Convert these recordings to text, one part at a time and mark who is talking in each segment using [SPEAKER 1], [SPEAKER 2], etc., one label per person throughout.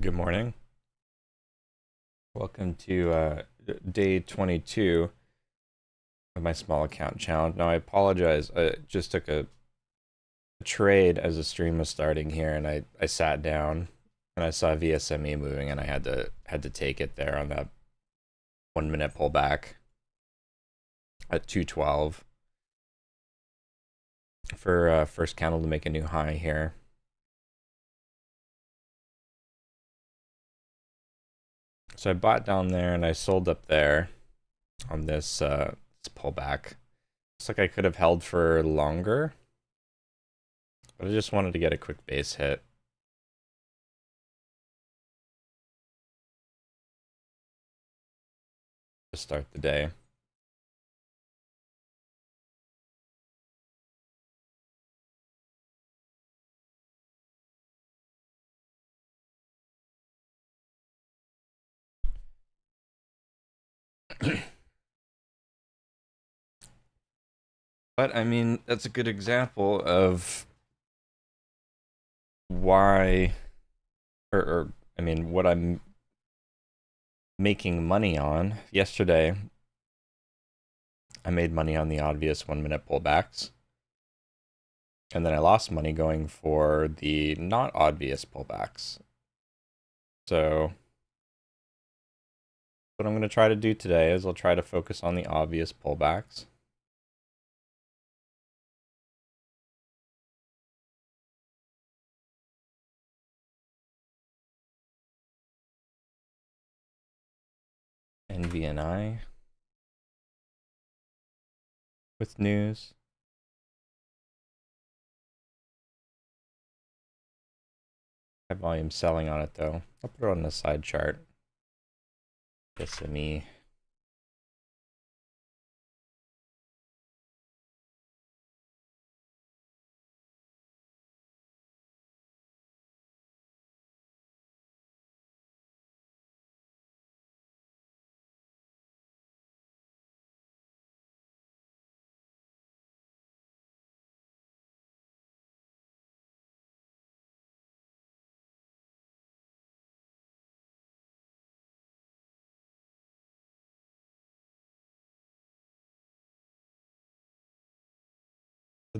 [SPEAKER 1] Good morning. Welcome to day 22 of my small account challenge. Now, I apologize. I just took a trade as the stream was starting here, and I sat down and I saw VSME moving, and I had to take it there on that 1 minute pullback at 212 for first candle to make a new high here. So I bought down there and I sold up there on this pullback. Looks like I could have held for longer, but I just wanted to get a quick base hit. To start the day. But I mean, that's a good example of why, or I mean, what I'm making money on. Yesterday, I made money on the obvious 1 minute pullbacks, and then I lost money going for the not obvious pullbacks. So, what I'm going to try to do today is I'll try to focus on the obvious pullbacks. NVNI with news. High volume selling on it though. I'll put it on the side chart. SME.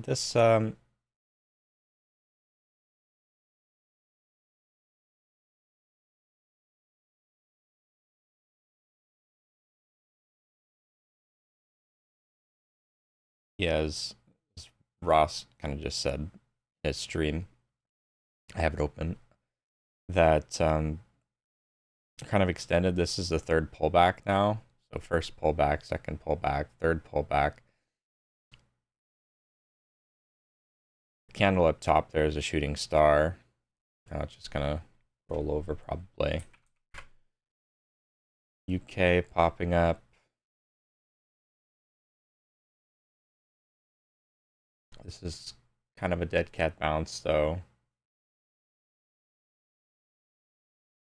[SPEAKER 1] This yeah, as Ross kind of just said in his stream, I have it open, that kind of extended. This is the third pullback now. So first pullback, second pullback, third pullback. Candle up top there is a shooting star. Now it's just gonna roll over probably. UK popping up. This is kind of a dead cat bounce though.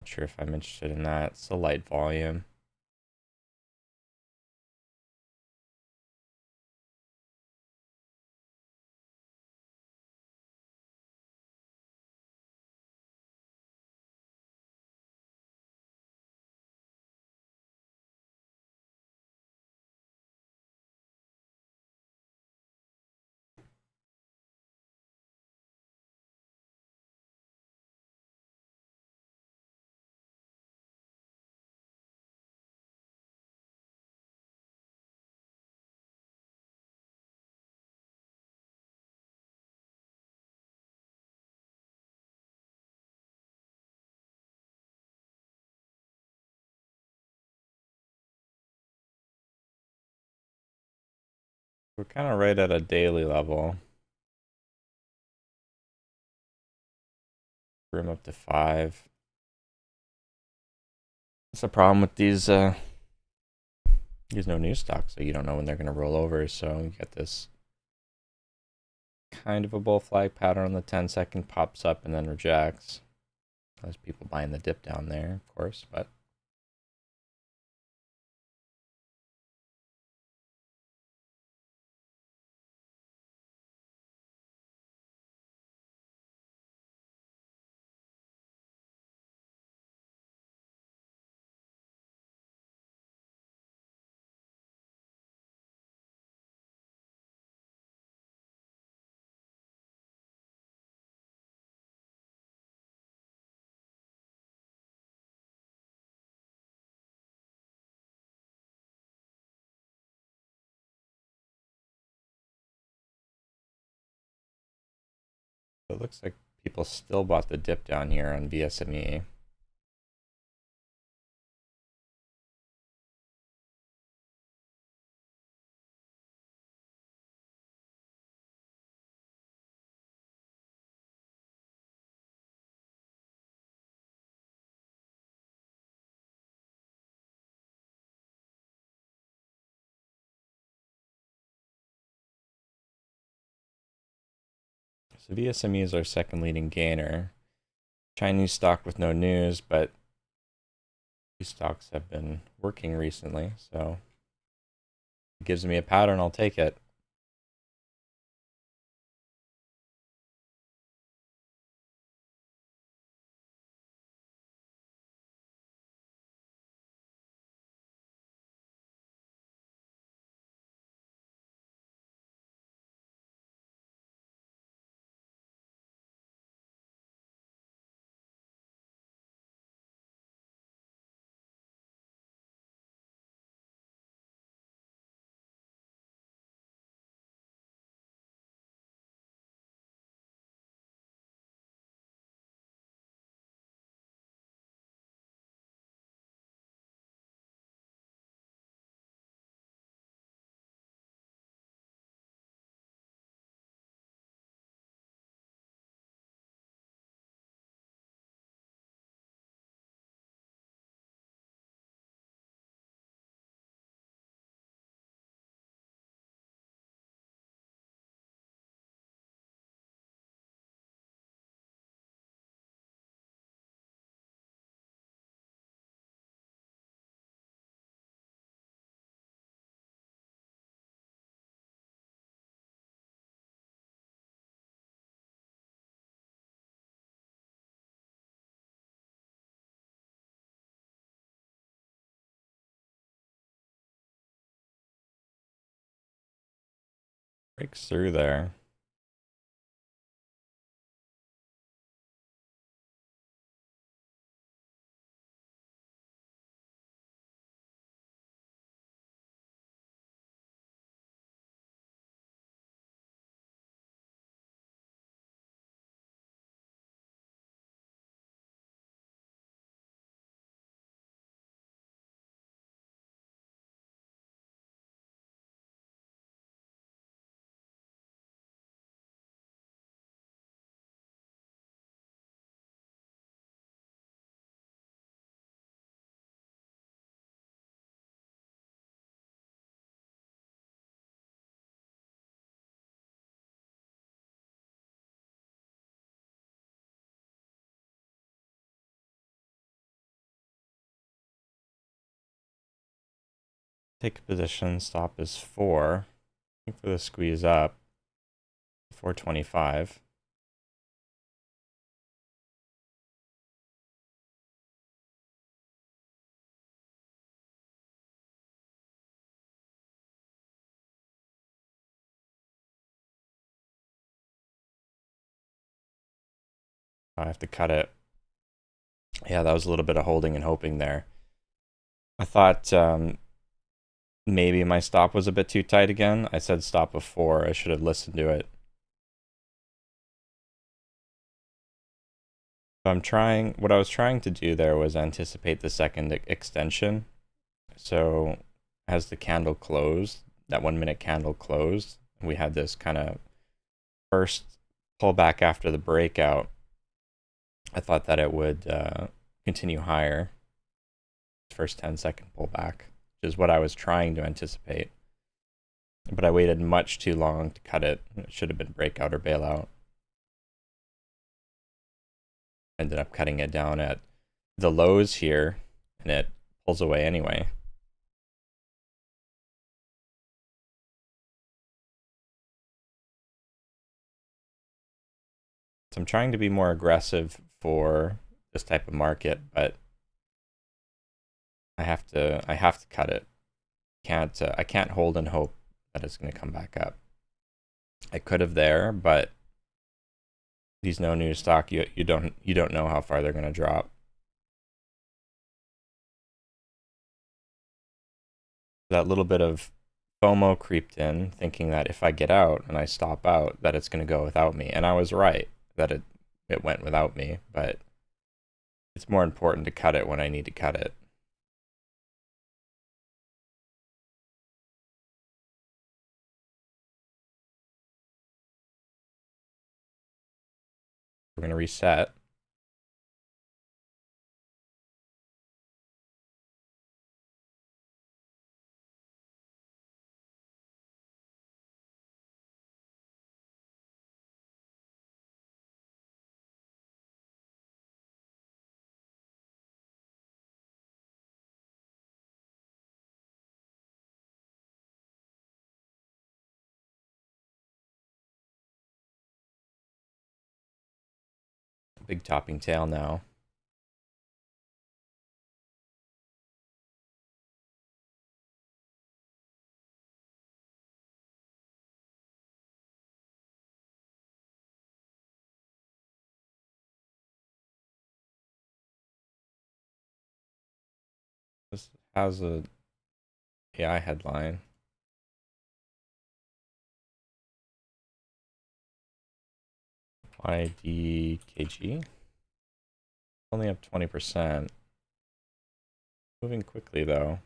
[SPEAKER 1] Not sure if I'm interested in that. It's a light volume. We're kind of right at a daily level. Room up to 5. That's the problem with these no news stocks, so you don't know when they're going to roll over. So you get this kind of a bull flag pattern on the 10-second, pops up and then rejects. There's people buying the dip down there, of course, but So it looks like people still bought the dip down here on VSME. So VSME is our second leading gainer. Chinese stock with no news, but these stocks have been working recently, so it gives me a pattern, I'll take it. Breaks through there. Take a position, stop is 4. Looking for the squeeze up. 425. I have to cut it. Yeah, that was a little bit of holding and hoping there. I thought maybe my stop was a bit too tight again. I said stop of 4. I should have listened to it. What I was trying to do there was anticipate the second extension. So as the candle closed, that 1 minute candle closed, we had this kind of first pullback after the breakout. I thought that it would continue higher. First 10-second pullback, which is what I was trying to anticipate. But I waited much too long to cut it. It should have been breakout or bailout. Ended up cutting it down at the lows here, and it pulls away anyway. So I'm trying to be more aggressive for this type of market, but I have to cut it. I can't hold and hope that it's going to come back up. I could have there, but these no news stock, you don't know how far they're going to drop. That little bit of FOMO creeped in, thinking that if I get out and I stop out, that it's going to go without me, and I was right. that it went without me, but it's more important to cut it when I need to cut it. We're going to reset. Big topping tail now. This has a AI headline. IDKG. Only up 20%. Moving quickly though.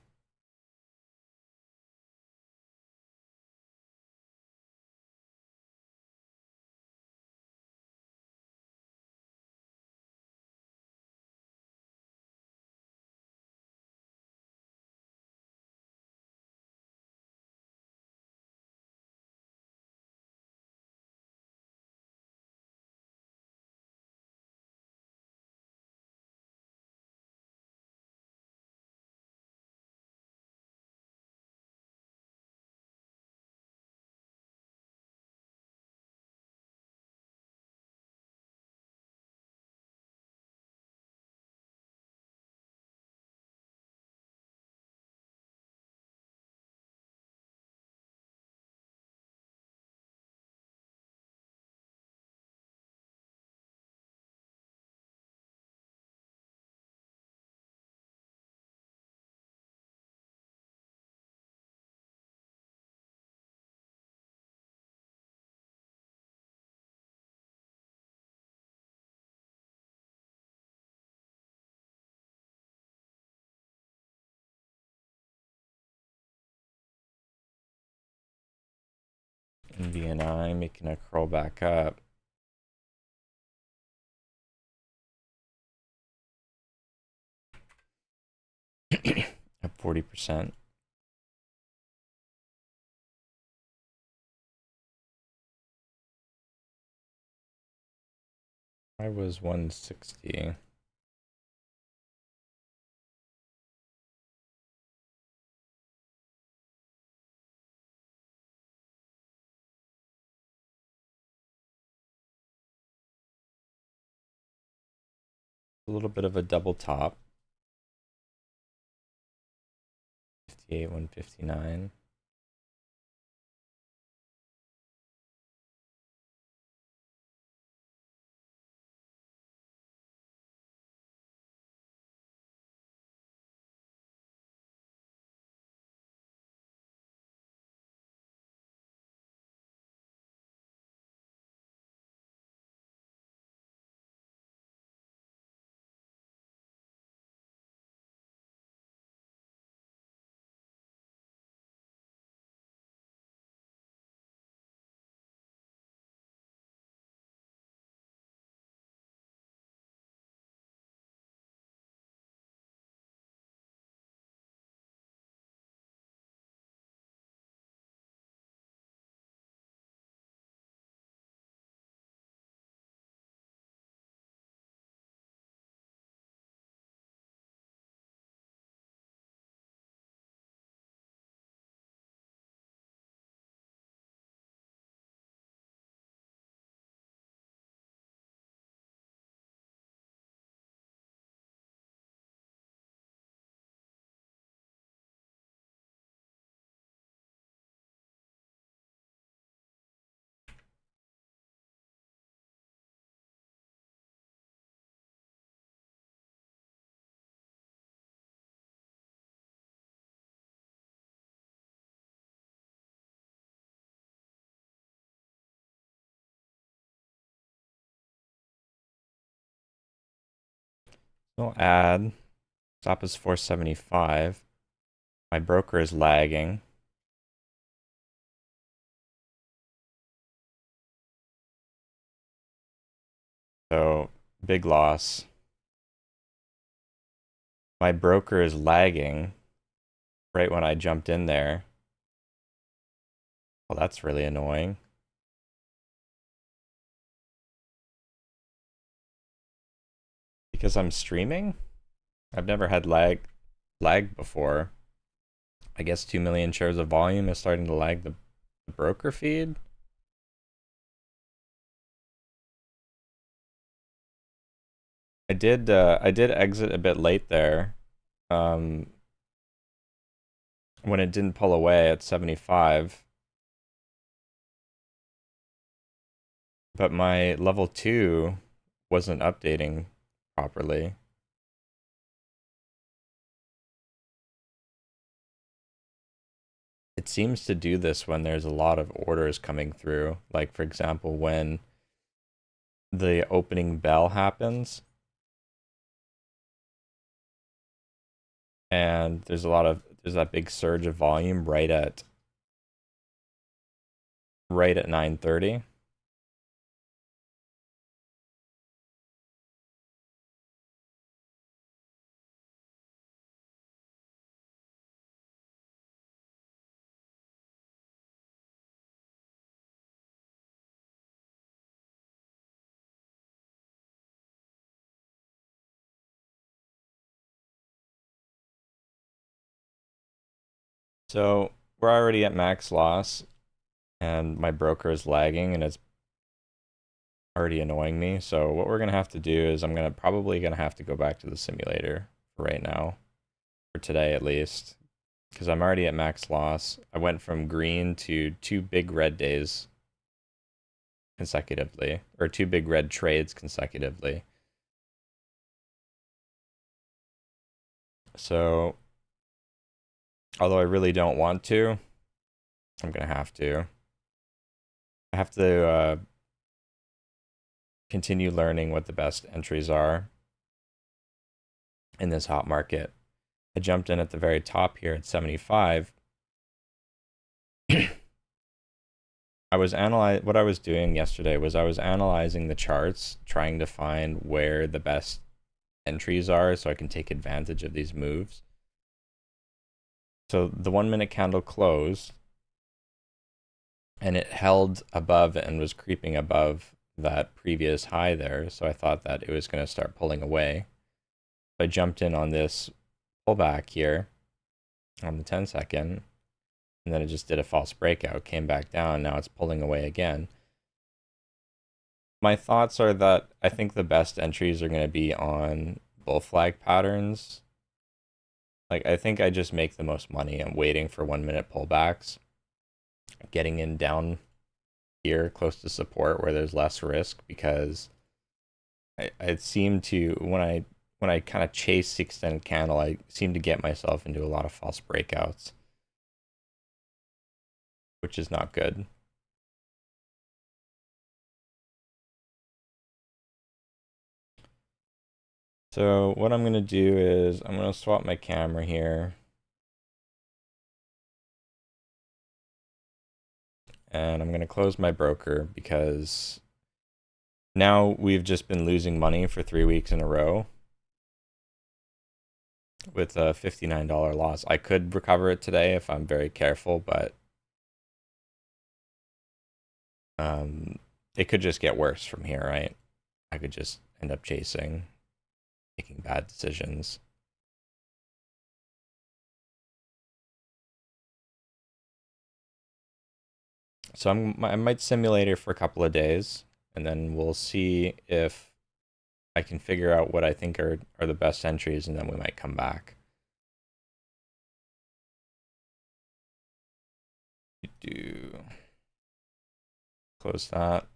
[SPEAKER 1] NVNI making a curl back up. Up 40%. I was 160. A little bit of a double top. 58, 159. I'll add. Stop is 475. My broker is lagging. So, big loss. My broker is lagging right when I jumped in there. Well, that's really annoying. Because I'm streaming? I've never had lag before. I guess 2 million shares of volume is starting to lag the broker feed. I did exit a bit late there. When it didn't pull away at 75. But my level 2 wasn't updating properly. It seems to do this when there's a lot of orders coming through. Like, for example, when the opening bell happens and there's that big surge of volume right at 9:30. So we're already at max loss and my broker is lagging and it's already annoying me. So what we're gonna have to do is I'm probably gonna have to go back to the simulator for right now, for today at least, because I'm already at max loss. I went from green to 2 big red days consecutively, or 2 big red trades consecutively. So although I really don't want to, I'm gonna have to. I have to continue learning what the best entries are in this hot market. I jumped in at the very top here at 75. What I was doing yesterday was I was analyzing the charts, trying to find where the best entries are so I can take advantage of these moves. So the 1 minute candle closed and it held above and was creeping above that previous high there. So I thought that it was going to start pulling away. I jumped in on this pullback here on the 10-second, and then it just did a false breakout, came back down. Now it's pulling away again. My thoughts are that I think the best entries are going to be on bull flag patterns. Like, I think I just make the most money. I'm waiting for 1 minute pullbacks, getting in down here close to support where there's less risk, because I seem to, when I kind of chase the extended candle, I seem to get myself into a lot of false breakouts, which is not good. So what I'm going to do is I'm going to swap my camera here. And I'm going to close my broker because now we've just been losing money for 3 weeks in a row with a $59 loss. I could recover it today if I'm very careful, but it could just get worse from here, right? I could just end up chasing, making bad decisions. So I might simulate it for a couple of days, and then we'll see if I can figure out what I think are the best entries, and then we might come back. Do close that.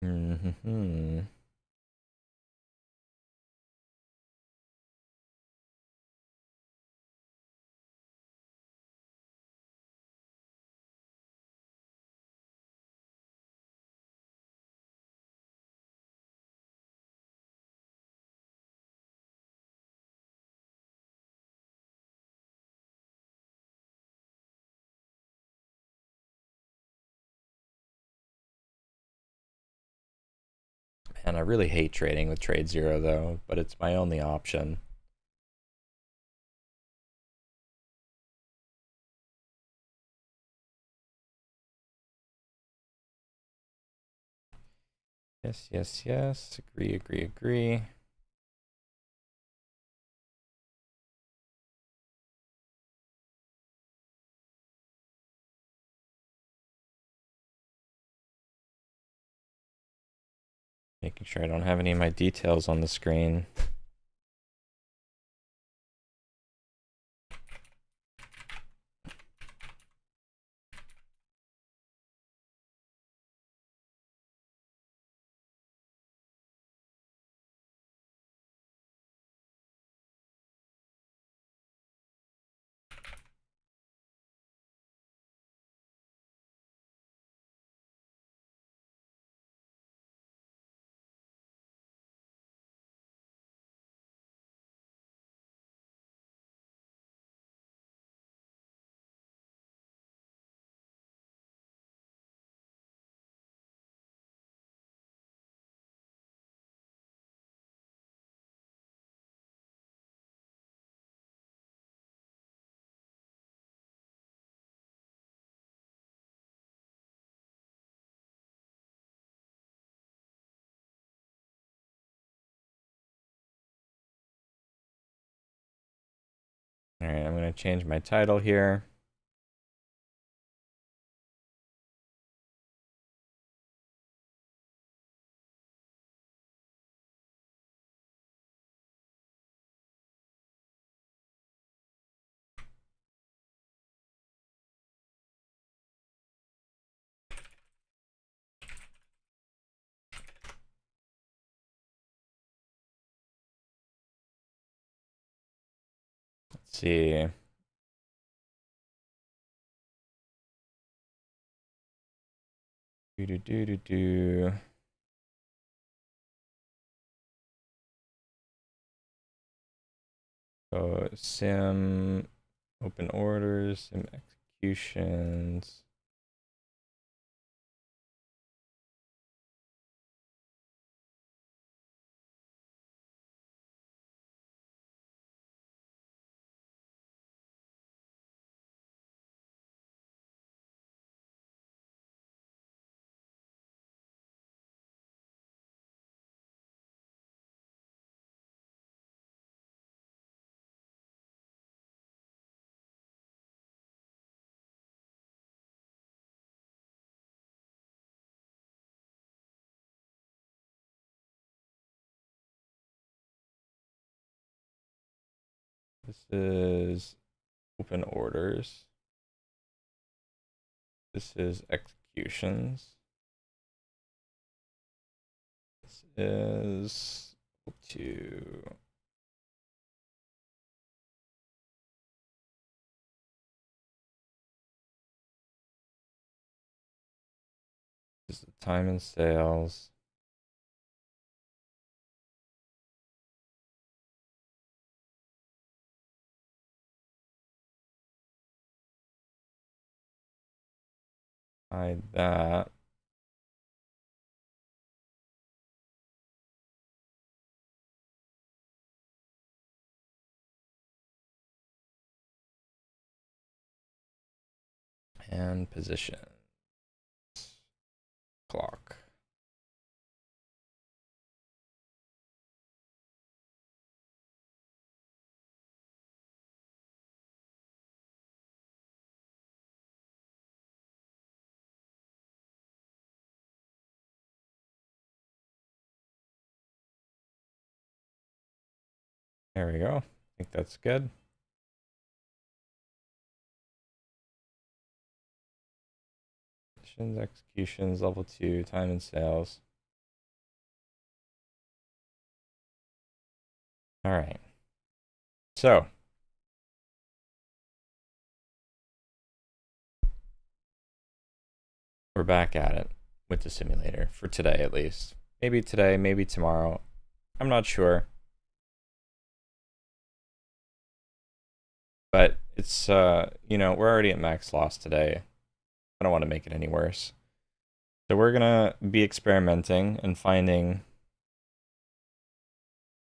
[SPEAKER 1] Mm-hmm. Man, I really hate trading with Trade Zero though, but it's my only option. Yes, yes, yes. Agree, agree, agree. Making sure I don't have any of my details on the screen. All right, I'm going to change my title here. Let's see. Do do do do do. So sim open orders, sim executions. This is open orders. This is executions. This is to this is the time and sales. Hide that. And position. Clock. There we go. I think that's good. Executions, level 2, time and sales. All right. So we're back at it with the simulator for today, at least. Maybe today, maybe tomorrow. I'm not sure. But it's, we're already at max loss today. I don't want to make it any worse. So we're going to be experimenting and finding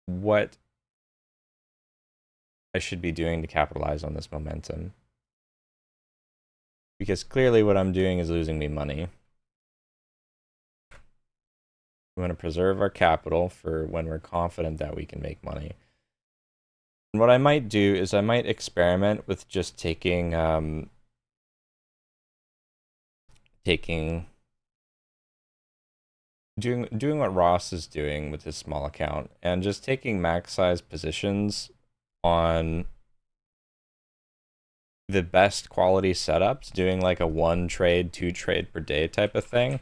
[SPEAKER 1] what I should be doing to capitalize on this momentum. Because clearly what I'm doing is losing me money. We want to preserve our capital for when we're confident that we can make money. And what I might do is I might experiment with just taking doing what Ross is doing with his small account and just taking max size positions on the best quality setups, doing like a 1 trade, 2 trade per day type of thing.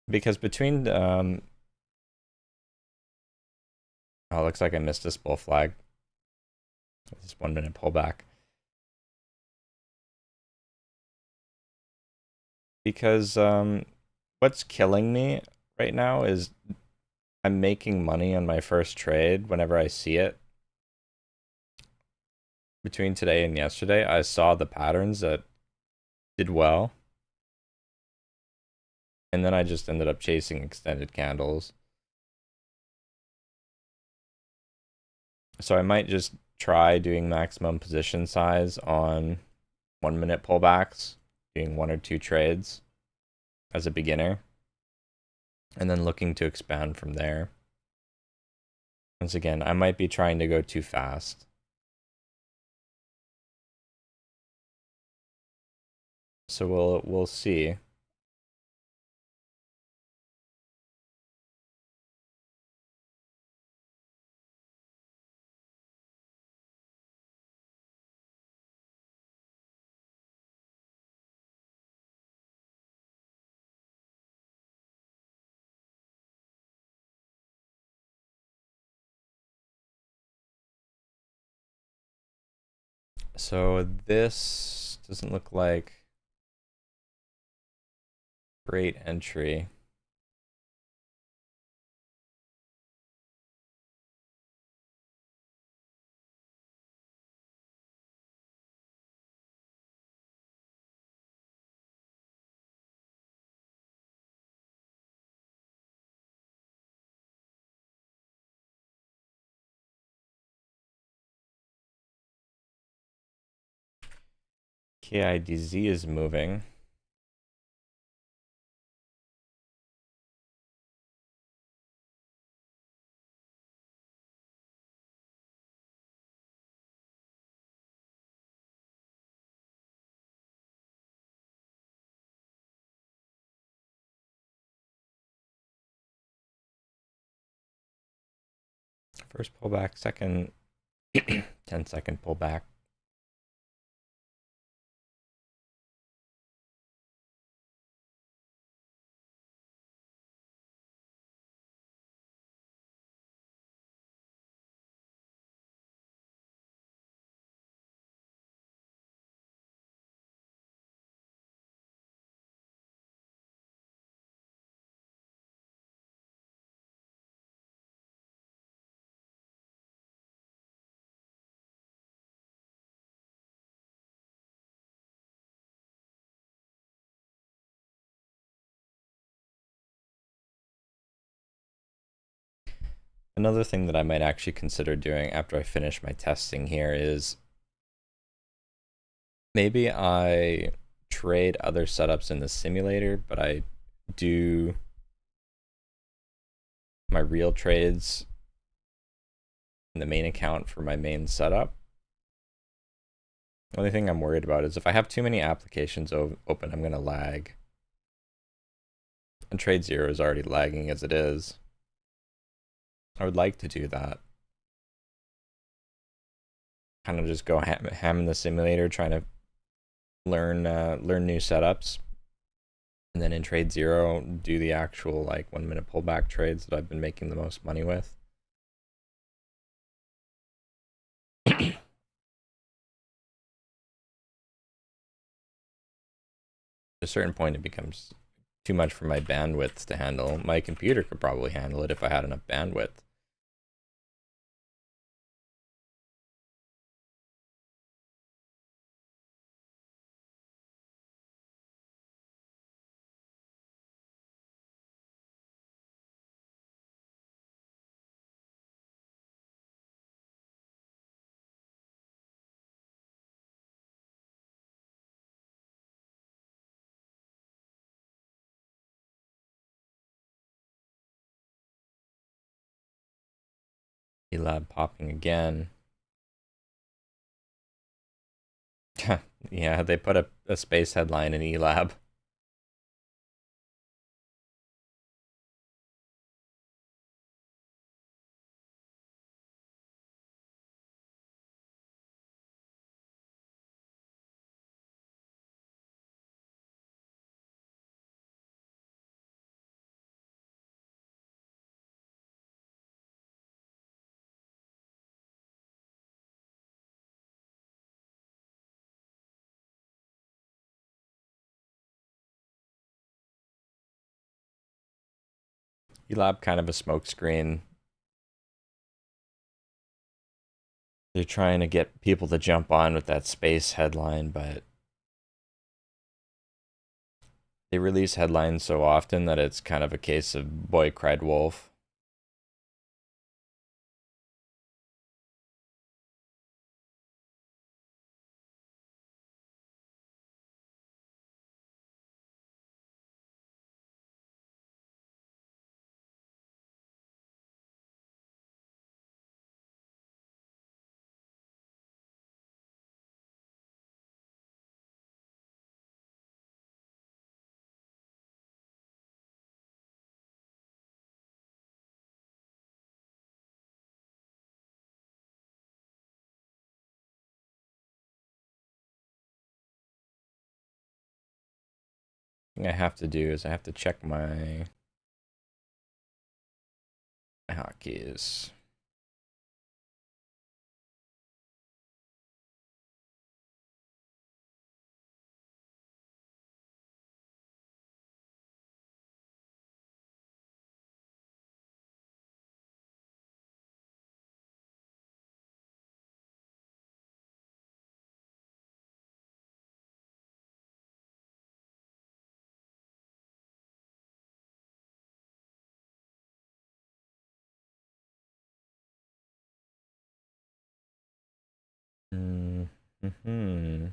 [SPEAKER 1] Because between oh, looks like I missed this bull flag. This 1 minute pullback. Because what's killing me right now is I'm making money on my first trade whenever I see it. Between today and yesterday, I saw the patterns that did well. And then I just ended up chasing extended candles. So I might just try doing maximum position size on 1 minute pullbacks, doing 1 or 2 trades as a beginner, and then looking to expand from there. Once again, I might be trying to go too fast. So we'll see. So this doesn't look like great entry. KIDZ is moving. First pullback, second 10-second pullback. Another thing that I might actually consider doing after I finish my testing here is maybe I trade other setups in the simulator, but I do my real trades in the main account for my main setup. The only thing I'm worried about is if I have too many applications open, I'm going to lag. And Trade Zero is already lagging as it is. I would like to do that. Kind of just go ham in the simulator, trying to learn new setups, and then in Trade Zero do the actual like 1 minute pullback trades that I've been making the most money with. a certain point, it becomes too much for my bandwidth to handle. My computer could probably handle it if I had enough bandwidth. Elab popping again. Yeah, they put a space headline in Elab. Elab kind of a smokescreen. They're trying to get people to jump on with that space headline, but they release headlines so often that it's kind of a case of boy cried wolf. Thing I have to do is I have to check my hotkeys. Mm-hmm.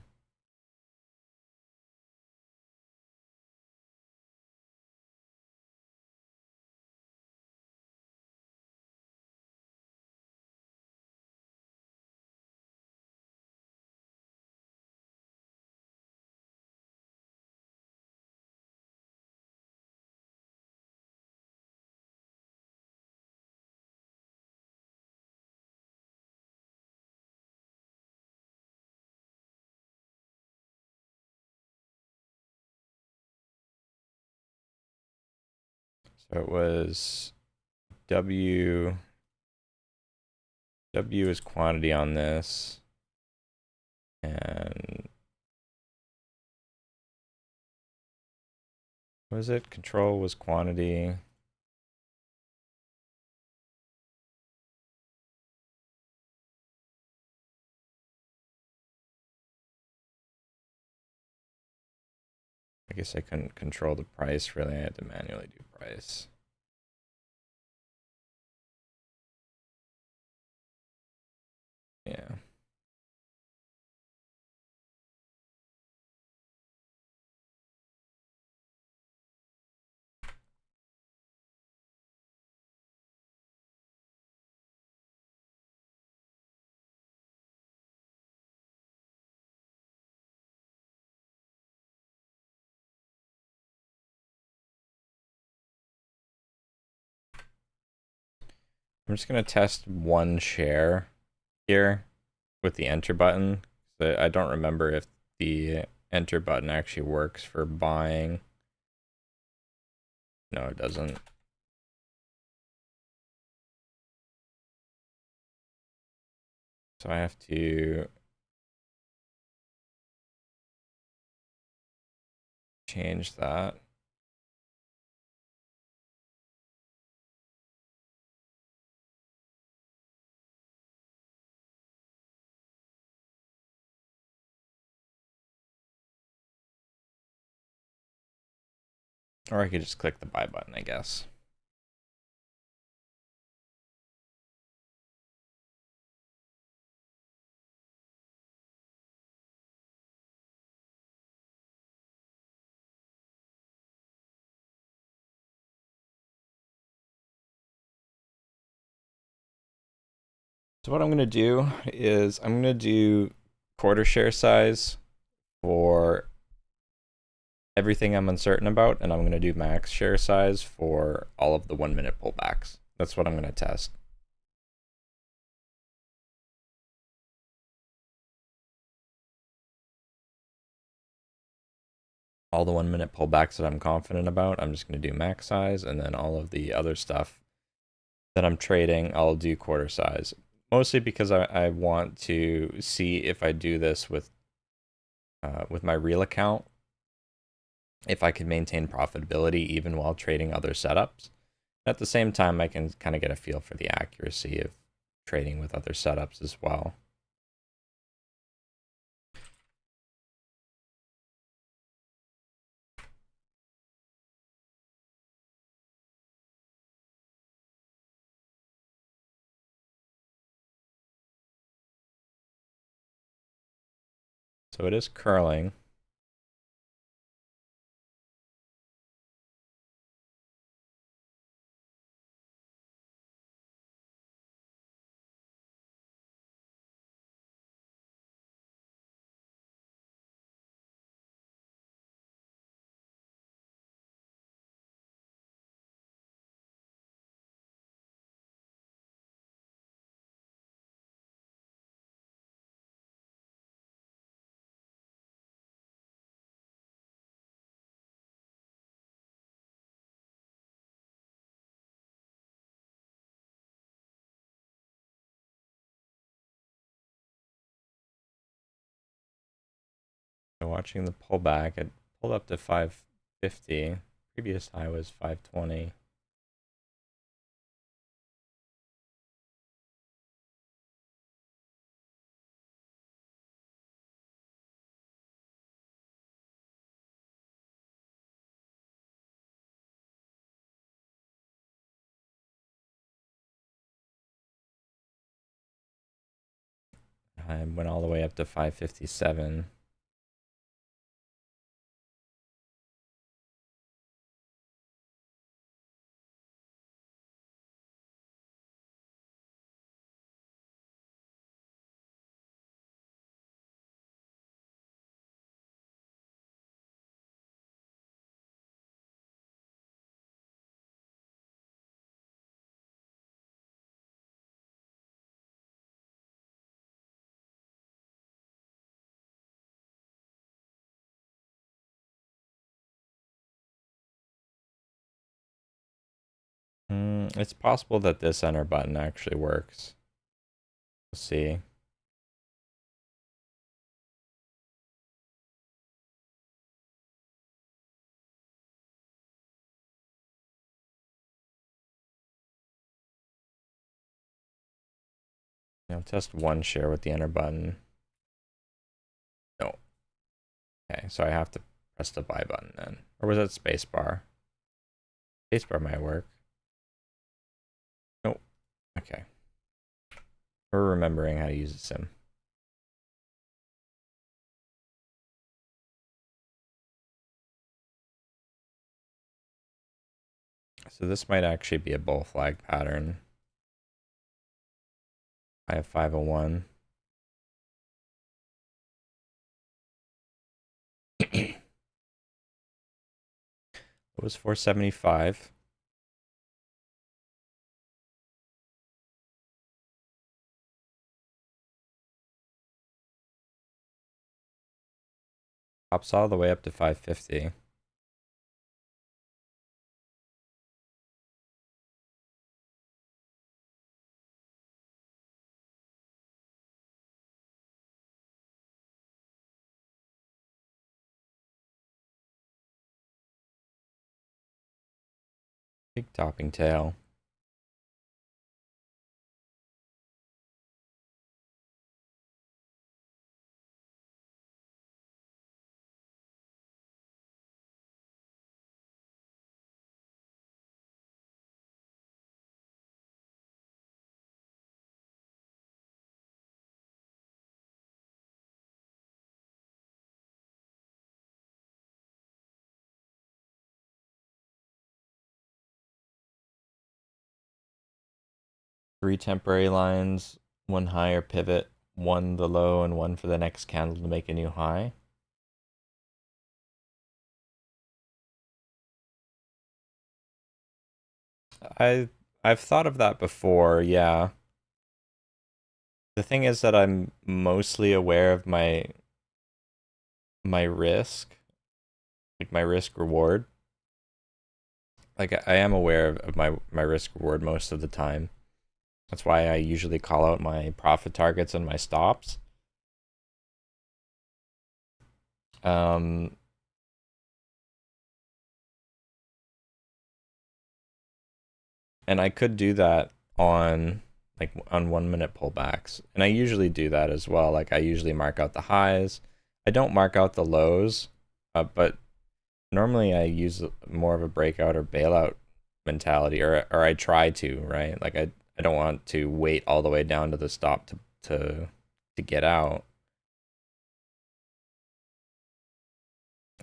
[SPEAKER 1] So it was W is quantity on this, and what was it? Control was quantity. I guess I couldn't control the price really. I had to manually do price. Yeah. I'm just gonna test one share here with the enter button. So I don't remember if the enter button actually works for buying. No, it doesn't. So I have to change that. Or I could just click the buy button, I guess. So what I'm going to do is I'm going to do quarter share size for everything I'm uncertain about, and I'm going to do max share size for all of the 1 minute pullbacks. That's what I'm going to test. All the 1 minute pullbacks that I'm confident about, I'm just going to do max size, and then all of the other stuff that I'm trading, I'll do quarter size. Mostly because I want to see if I do this with my real account, if I can maintain profitability even while trading other setups. At the same time, I can kind of get a feel for the accuracy of trading with other setups as well. So it is curling. So watching the pullback, it pulled up to 550. Previous high was 520. I went all the way up to 557. It's possible that this enter button actually works. We'll see. Test one share with the enter button. No. Okay, so I have to press the buy button then. Or was that spacebar? Spacebar might work. Nope. Okay. We're remembering how to use a sim. So this might actually be a bull flag pattern. I have 501. It was 475. Pops all the way up to 550. Big topping tail. Three temporary lines, one higher pivot, one the low, and one for the next candle to make a new high. I I've thought of that before, yeah. The thing is that I'm mostly aware of my risk, like my risk reward. Like I am aware of my risk reward most of the time. That's why I usually call out my profit targets and my stops. Um, and I could do that on like on 1 minute pullbacks. And I usually do that as well. Like I usually mark out the highs. I don't mark out the lows, but normally I use more of a breakout or bailout mentality, or I try to, right? Like I don't want to wait all the way down to the stop to get out,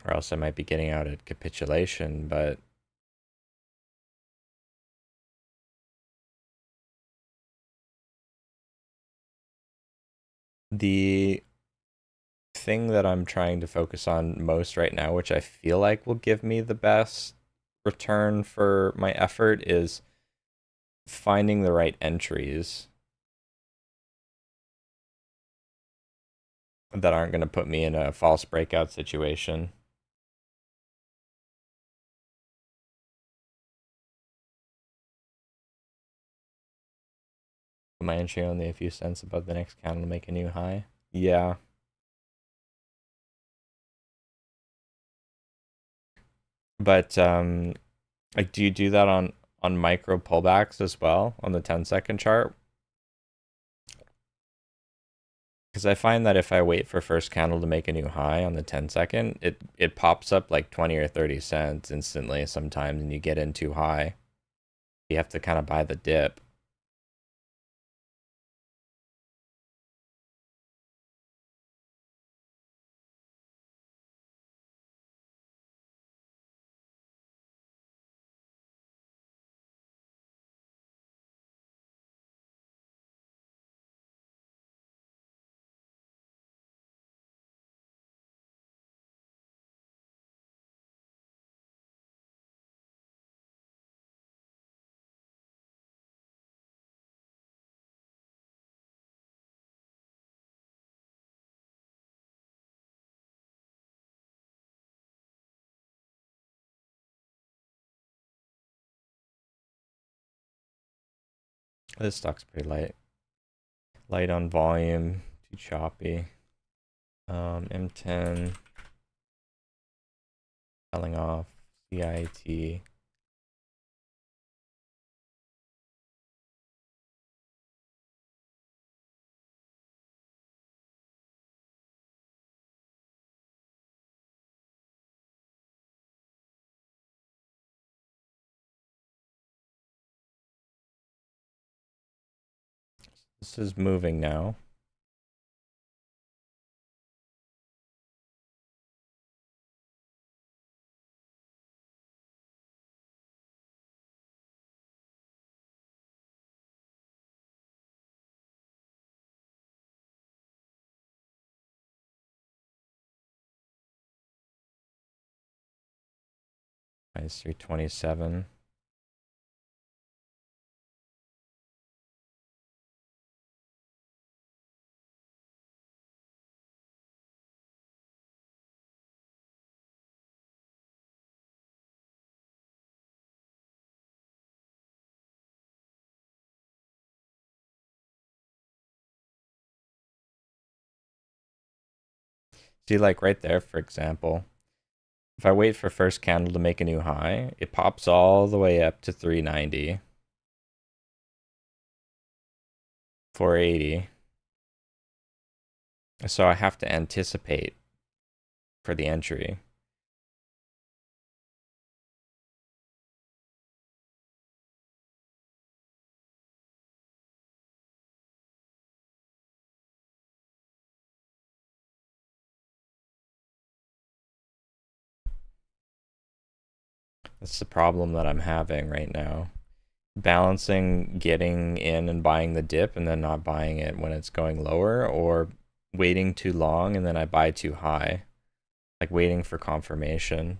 [SPEAKER 1] or else I might be getting out at capitulation. But the thing that I'm trying to focus on most right now, which I feel like will give me the best return for my effort, is finding the right entries that aren't going to put me in a false breakout situation. My entry only a few cents above the next candle to make a new high. Yeah. But like do you do that on micro pullbacks as well on the 10-second chart? Because I find that if I wait for first candle to make a new high on the 10-second, it pops up like 20 or 30 cents instantly sometimes, and you get in too high. You have to kind of buy the dip. This stock's pretty light. Light on volume, too choppy. M10 selling off, CIT. This is moving now. Minus 327. See, like right there, for example, if I wait for first candle to make a new high, it pops all the way up to 390, 480. So I have to anticipate for the entry. That's the problem that I'm having right now. Balancing getting in and buying the dip and then not buying it when it's going lower, or waiting too long and then I buy too high. Like waiting for confirmation.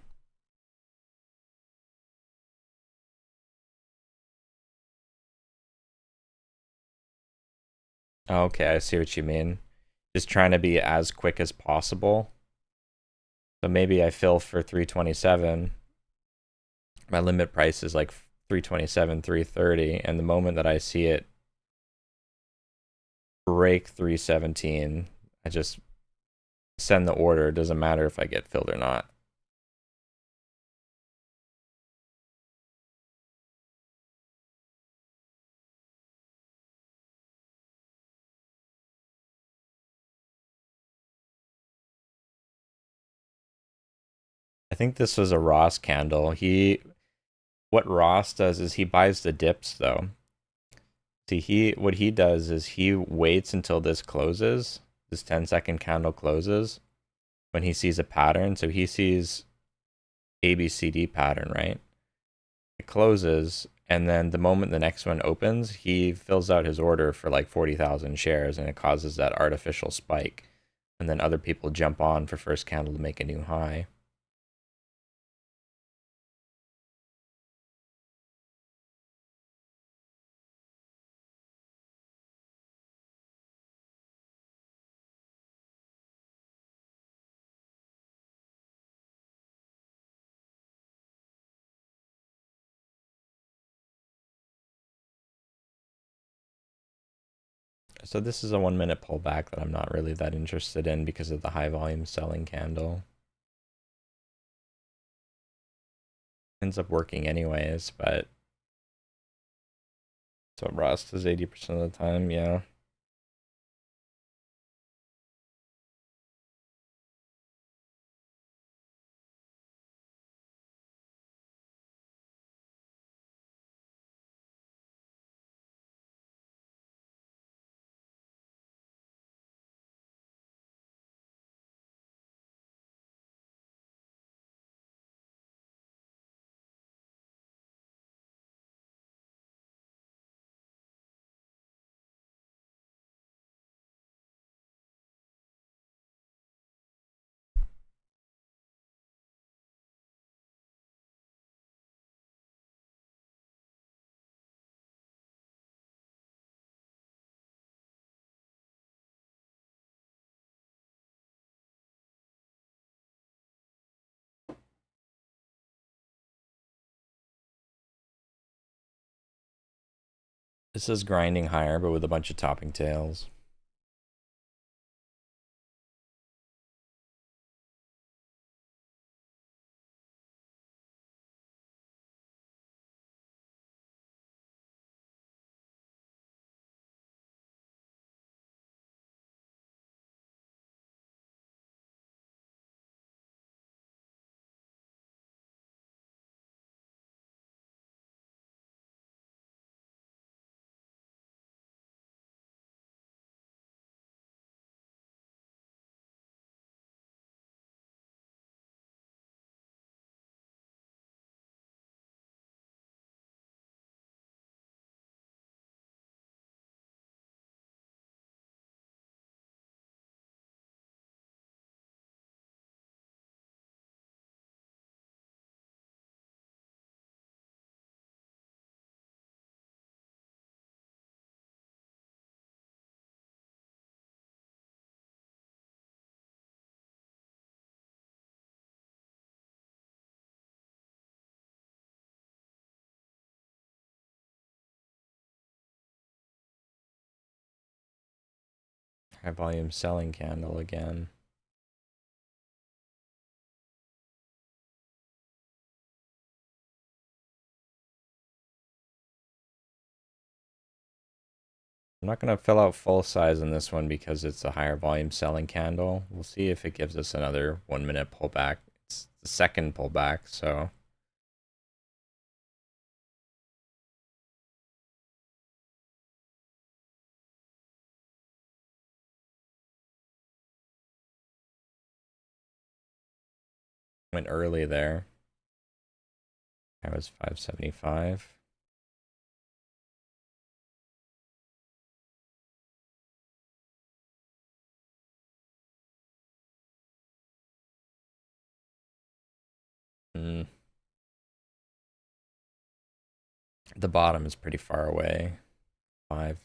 [SPEAKER 1] Okay, I see what you mean. Just trying to be as quick as possible. So maybe I fill for 327. My limit price is like 327, 330, and the moment that I see it break 317, I just send the order. It doesn't matter if I get filled or not. I think this was a Ross candle. What Ross does is he buys the dips though. See, what he does is he waits until this closes, this 10-second candle closes when he sees a pattern. So he sees ABCD pattern, right? It closes, and then the moment the next one opens, he fills out his order for like 40,000 shares, and it causes that artificial spike. And then other people jump on for first candle to make a new high. So this is a 1 minute pullback that I'm not really that interested in because of the high volume selling candle. Ends up working anyways, but so Ross does 80% of the time, yeah. This is grinding higher, but with a bunch of topping tails. High volume selling candle again. I'm not going to fill out full size in this one because it's a higher volume selling candle. We'll see if it gives us another 1 minute pullback. It's the second pullback, so went early there. I was 575. Mm. The bottom is pretty far away. 5.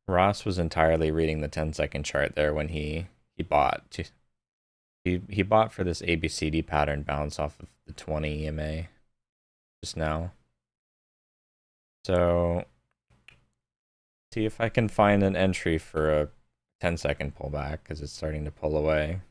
[SPEAKER 1] Ross was entirely reading the 10-second chart there when he bought. He bought for this ABCD pattern bounce off of the 20 EMA just now. So see if I can find an entry for a 10-second pullback because it's starting to pull away.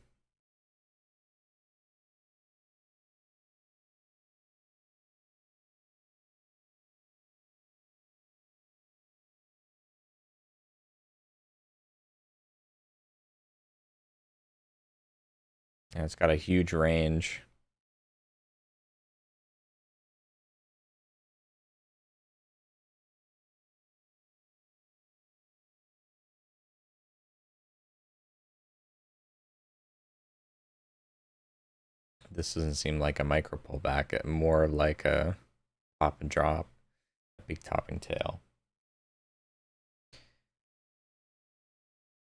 [SPEAKER 1] And it's got a huge range. This doesn't seem like a micro pullback, more like a pop and drop, a big topping tail.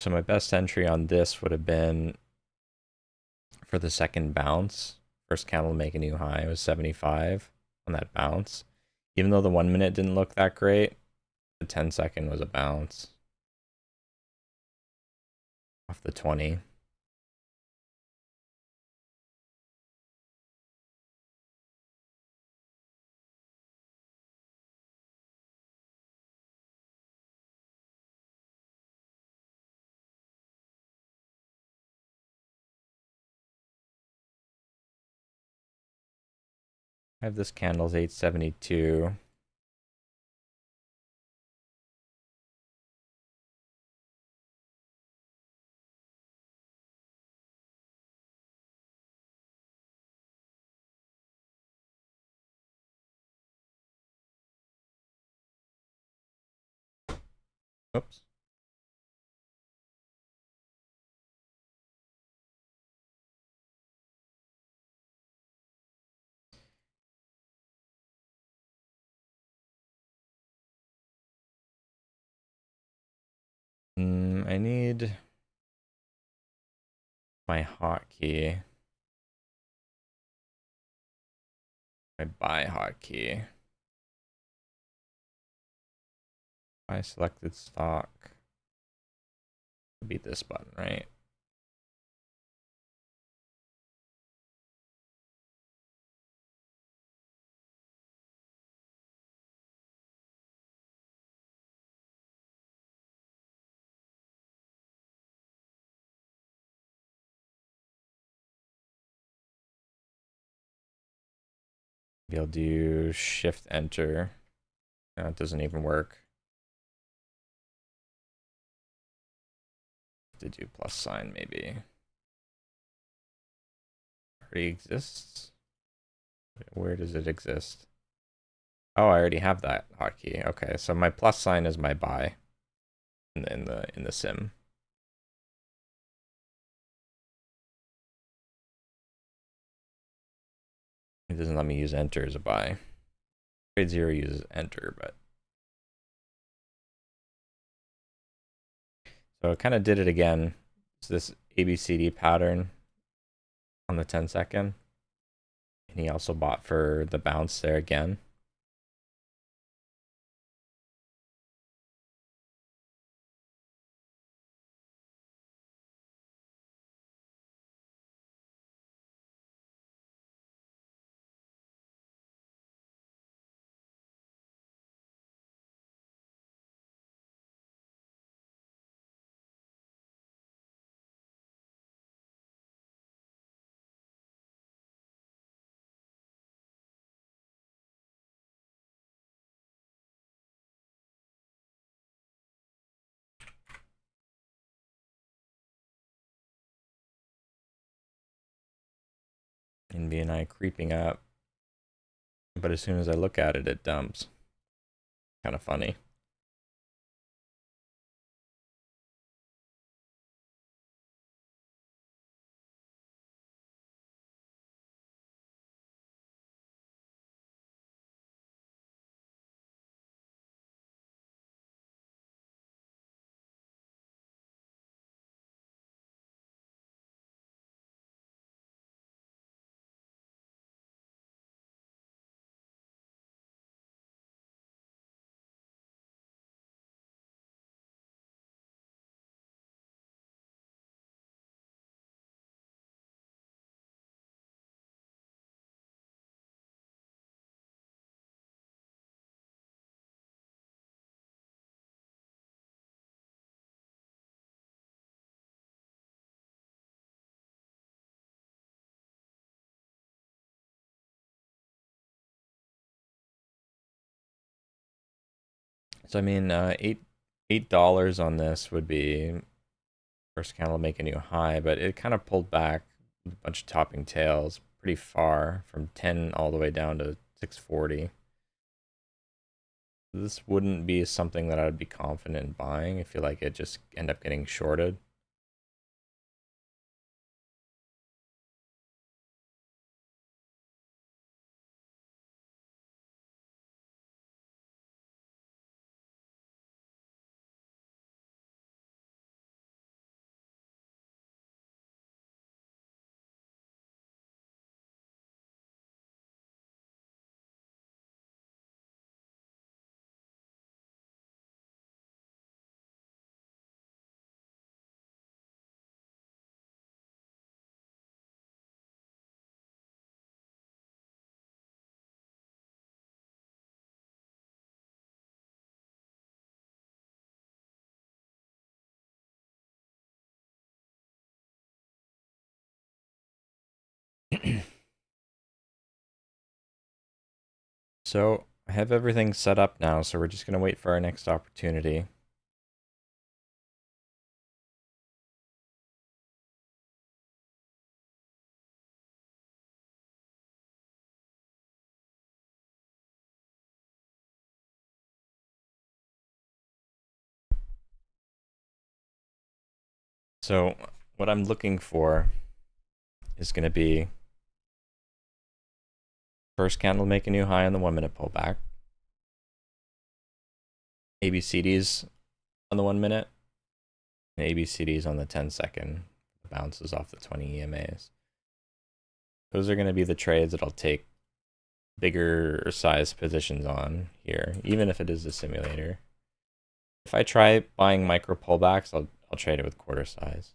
[SPEAKER 1] So my best entry on this would have been for the second bounce. First candle to make a new high was 75 on that bounce. Even though the 1 minute didn't look that great, the 10-second was a bounce off the 20. I have this candle's 872. Oops. I need my hotkey. My buy hotkey. Buy selected stock. Would be this button, right? Maybe I'll do shift enter. No, it doesn't even work. To do plus sign maybe. Already exists. Where does it exist? Oh, I already have that hotkey. Okay, so my plus sign is my buy in the sim. It doesn't let me use enter as a buy. Trade Zero uses enter, but so it kind of did it again. It's this ABCD pattern on the 10-second. And he also bought for the bounce there again. NBNI creeping up. But as soon as I look at it, it dumps. Kind of funny. So I mean, $8 on this would be first candle make a new high, but it kind of pulled back with a bunch of topping tails pretty far from 10 all the way down to 640. This wouldn't be something that I would be confident in buying. I feel like it just end up getting shorted. So I have everything set up now, so we're just going to wait for our next opportunity. So what I'm looking for is going to be first candle make a new high on the 1 minute pullback. ABCDs on the 1 minute, and ABCDs on the 10-second. Bounces off the 20 EMAs. Those are going to be the trades that I'll take bigger size positions on here, even if it is a simulator. If I try buying micro pullbacks, I'll trade it with quarter size.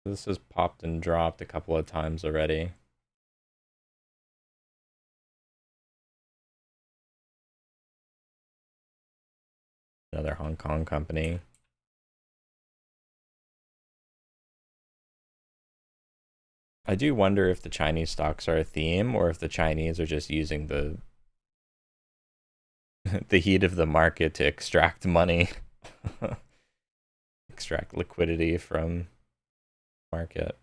[SPEAKER 1] This has popped and dropped a couple of times already. Another Hong Kong company. I do wonder if the Chinese stocks are a theme or if the Chinese are just using the the heat of the market to extract money, extract liquidity from market.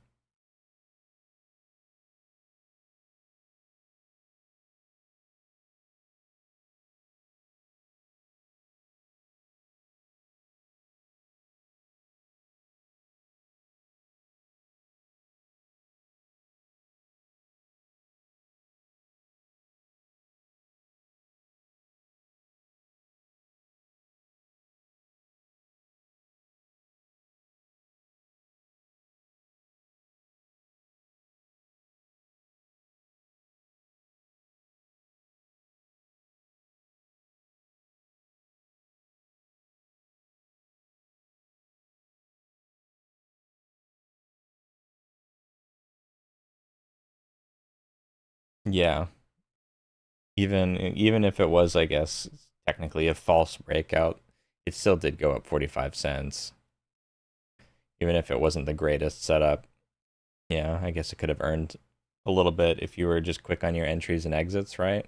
[SPEAKER 1] Yeah, even if it was, I guess, technically a false breakout, it still did go up 45 cents. Even if it wasn't the greatest setup. Yeah, I guess it could have earned a little bit if you were just quick on your entries and exits, right?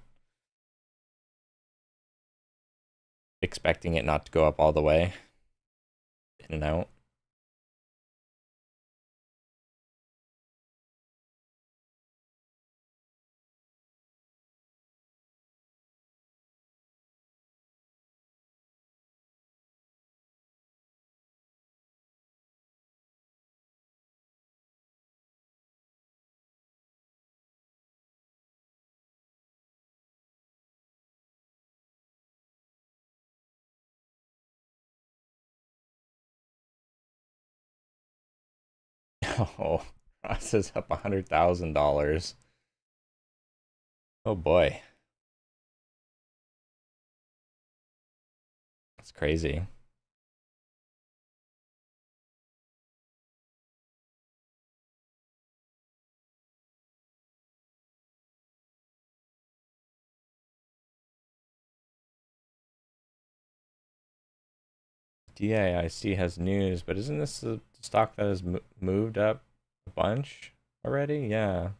[SPEAKER 1] Expecting it not to go up all the way. In and out. Oh, Ross is up $100,000. Oh boy, that's crazy. DAIC has news, but isn't this the stock that has moved up a bunch already? Yeah.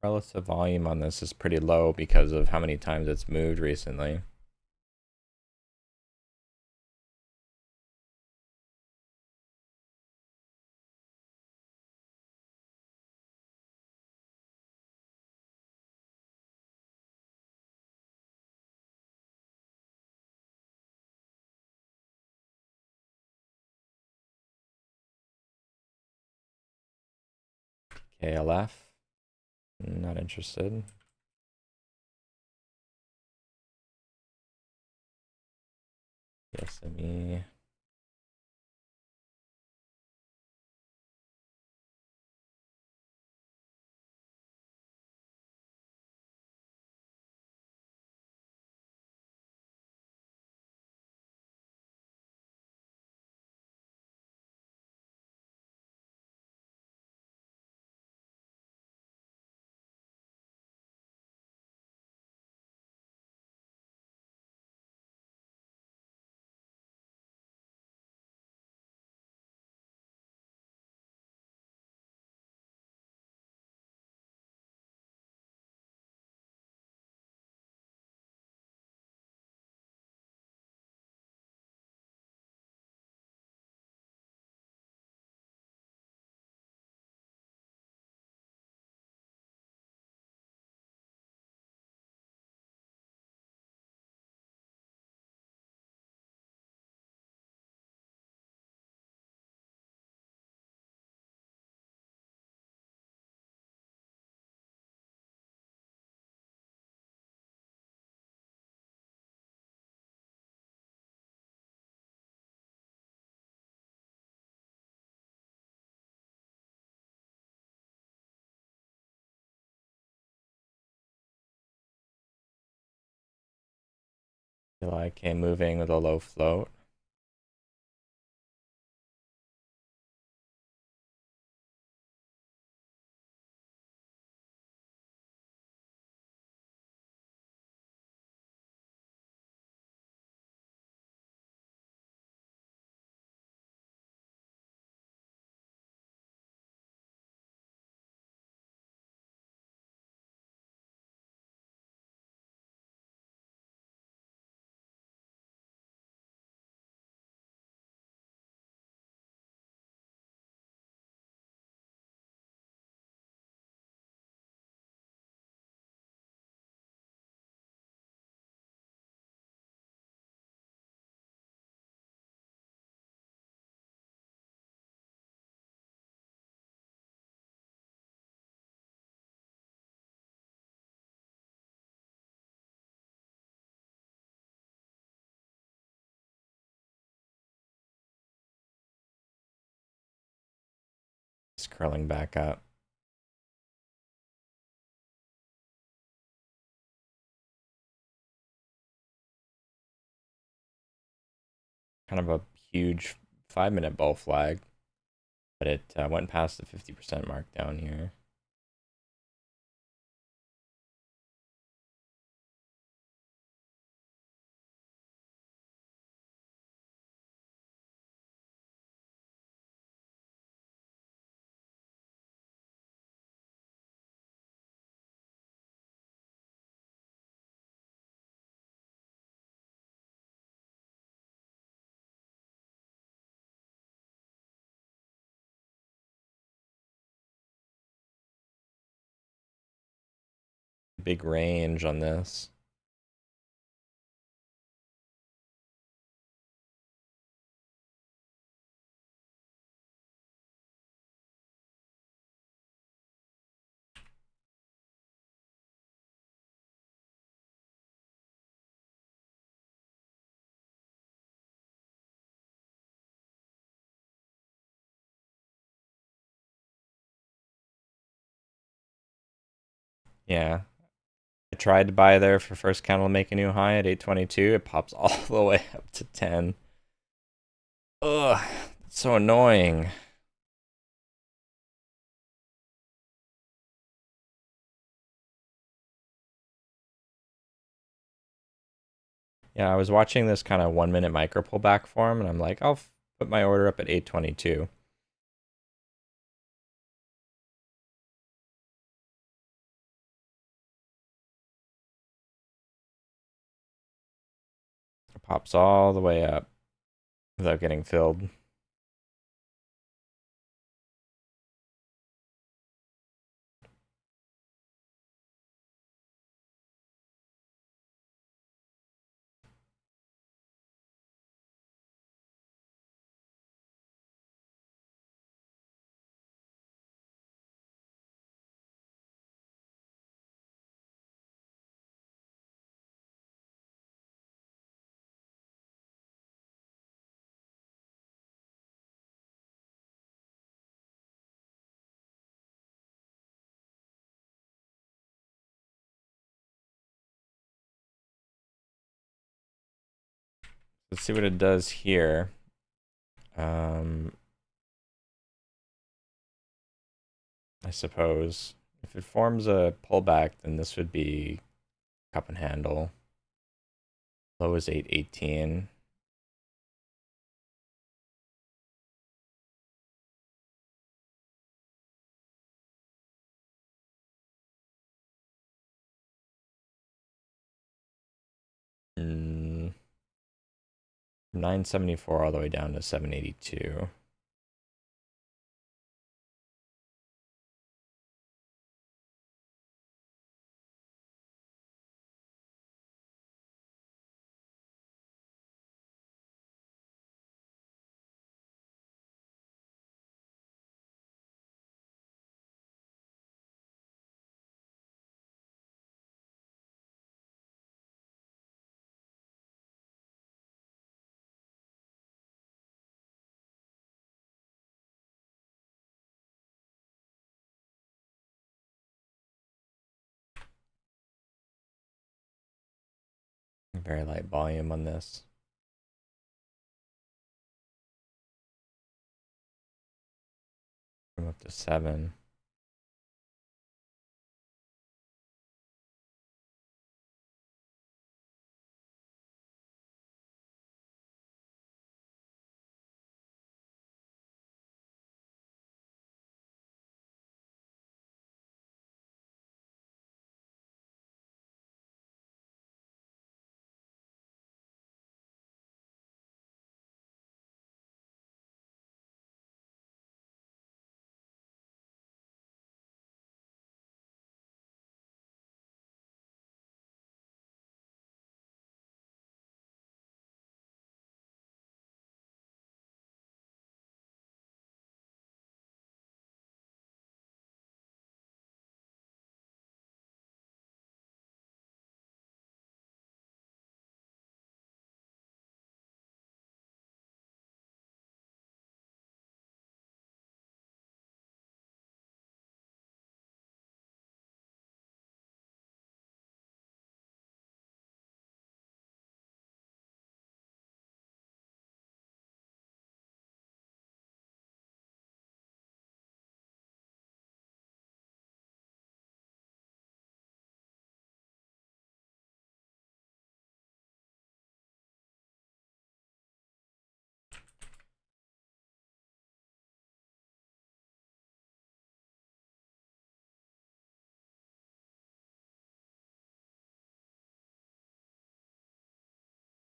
[SPEAKER 1] Relative volume on this is pretty low because of how many times it's moved recently. KLF, not interested. SME. Like moving with a low float. It's curling back up. Kind of a huge 5-minute bull flag, but it went past the 50% mark down here. Big range on this. Yeah. I tried to buy there for first candle to make a new high at 822. It pops all the way up to 10. Ugh, it's so annoying. Yeah, I was watching this kind of 1 minute micro pullback form, and I'm like, I'll put my order up at 822. It pops all the way up without getting filled. Let's see what it does here. I suppose if it forms a pullback, then this would be cup and handle. Low is 818. Mm, 974 all the way down to 782. Very light volume on this. I'm up to 7.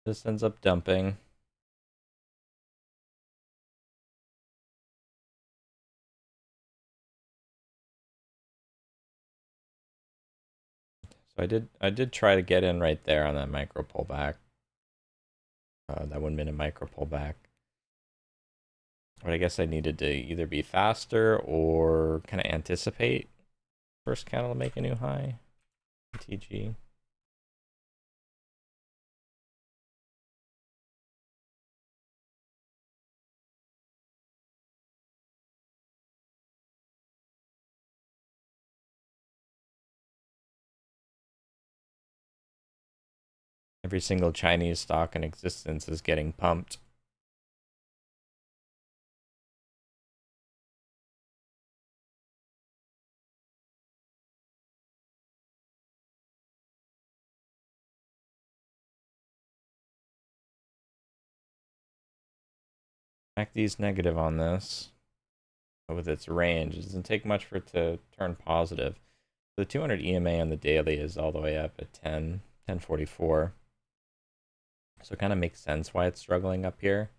[SPEAKER 1] This ends up dumping. So I did try to get in right there on that micro pullback. That 1 minute micro pullback. But I guess I needed to either be faster or kind of anticipate first candle to make a new high. TG. Every single Chinese stock in existence is getting pumped. MACD's negative on this. But with its range, it doesn't take much for it to turn positive. The 200 EMA on the daily is all the way up at 1044. So it kind of makes sense why it's struggling up here.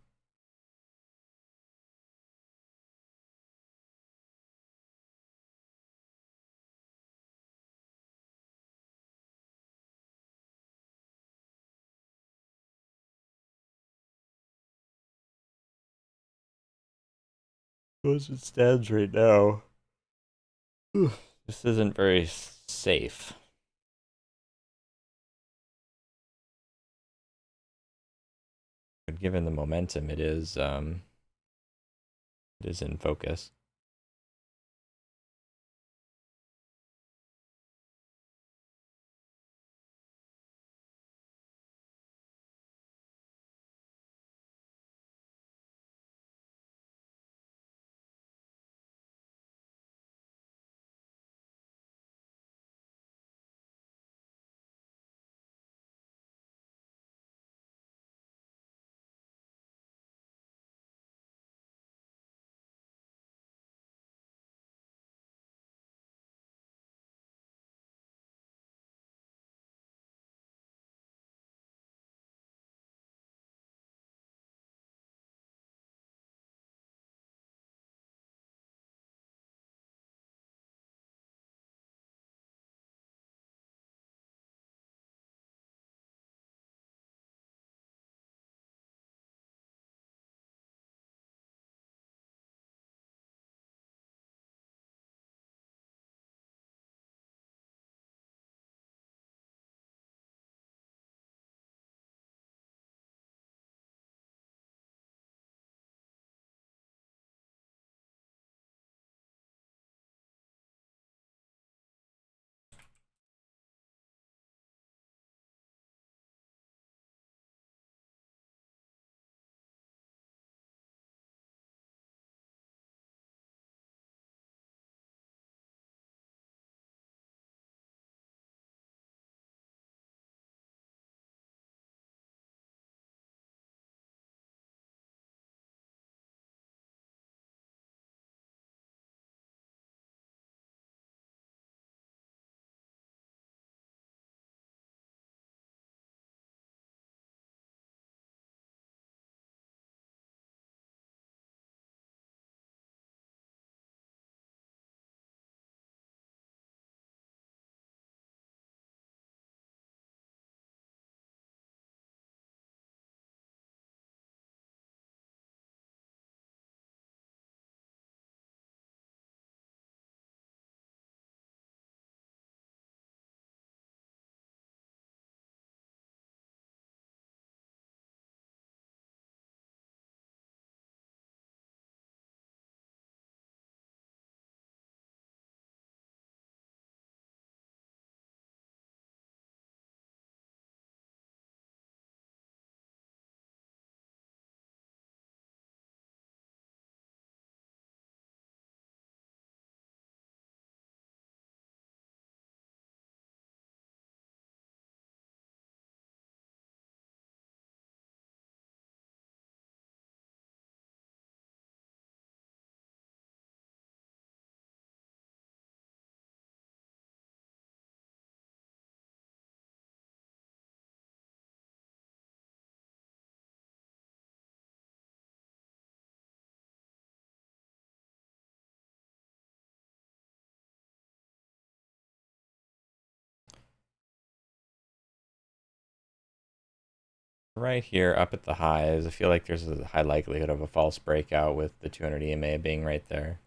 [SPEAKER 1] As it stands right now, this isn't very safe. But given the momentum, it is in focus. Right here, up at the highs, I feel like there's a high likelihood of a false breakout with the 200 EMA being right there.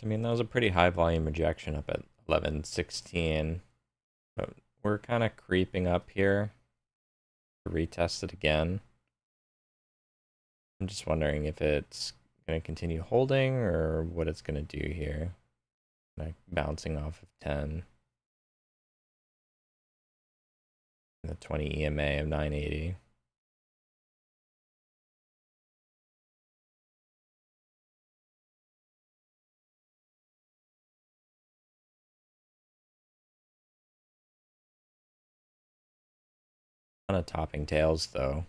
[SPEAKER 1] I mean, that was a pretty high volume rejection up at 1116, but we're kind of creeping up here to retest it again. I'm just wondering if it's going to continue holding or what it's going to do here. Like bouncing off of 10. And the 20 EMA of 980. On a topping tails though.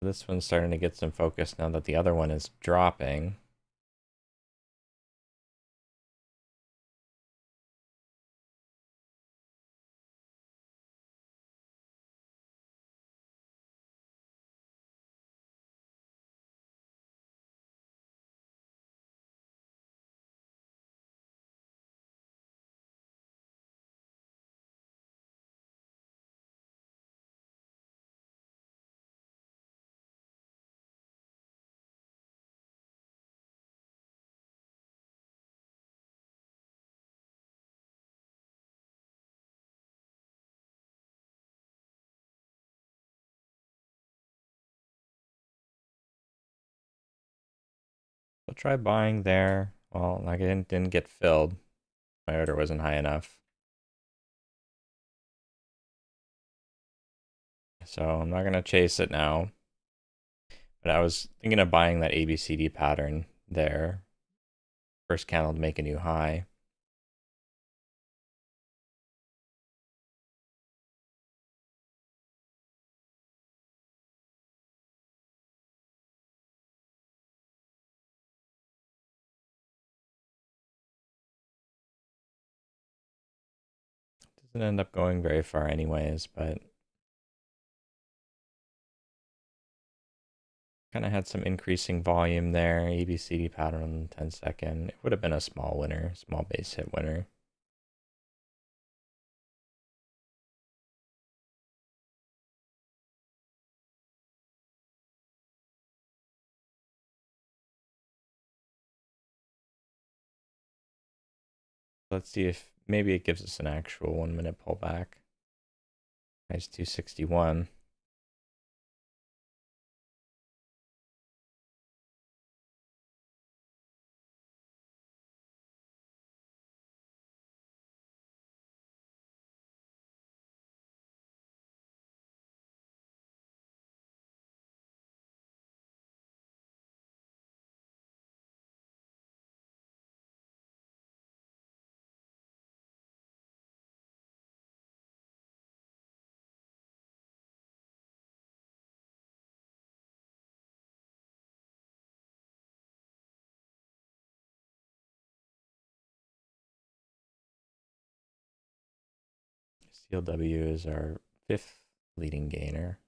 [SPEAKER 1] This one's starting to get some focus now that the other one is dropping. I'll try buying there. Well, like it didn't get filled. My order wasn't high enough. So I'm not going to chase it now. But I was thinking of buying that ABCD pattern there. First candle to make a new high. Doesn't end up going very far anyways, but kind of had some increasing volume there. ABCD pattern on the 10-second. It would have been a small winner, small base hit winner. Let's see if maybe it gives us an actual 1 minute pullback. Nice 261. CLW is our 5th leading gainer.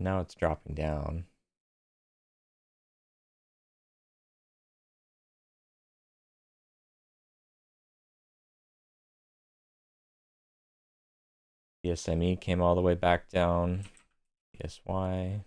[SPEAKER 1] Now it's dropping down. ESME came all the way back down. ESY.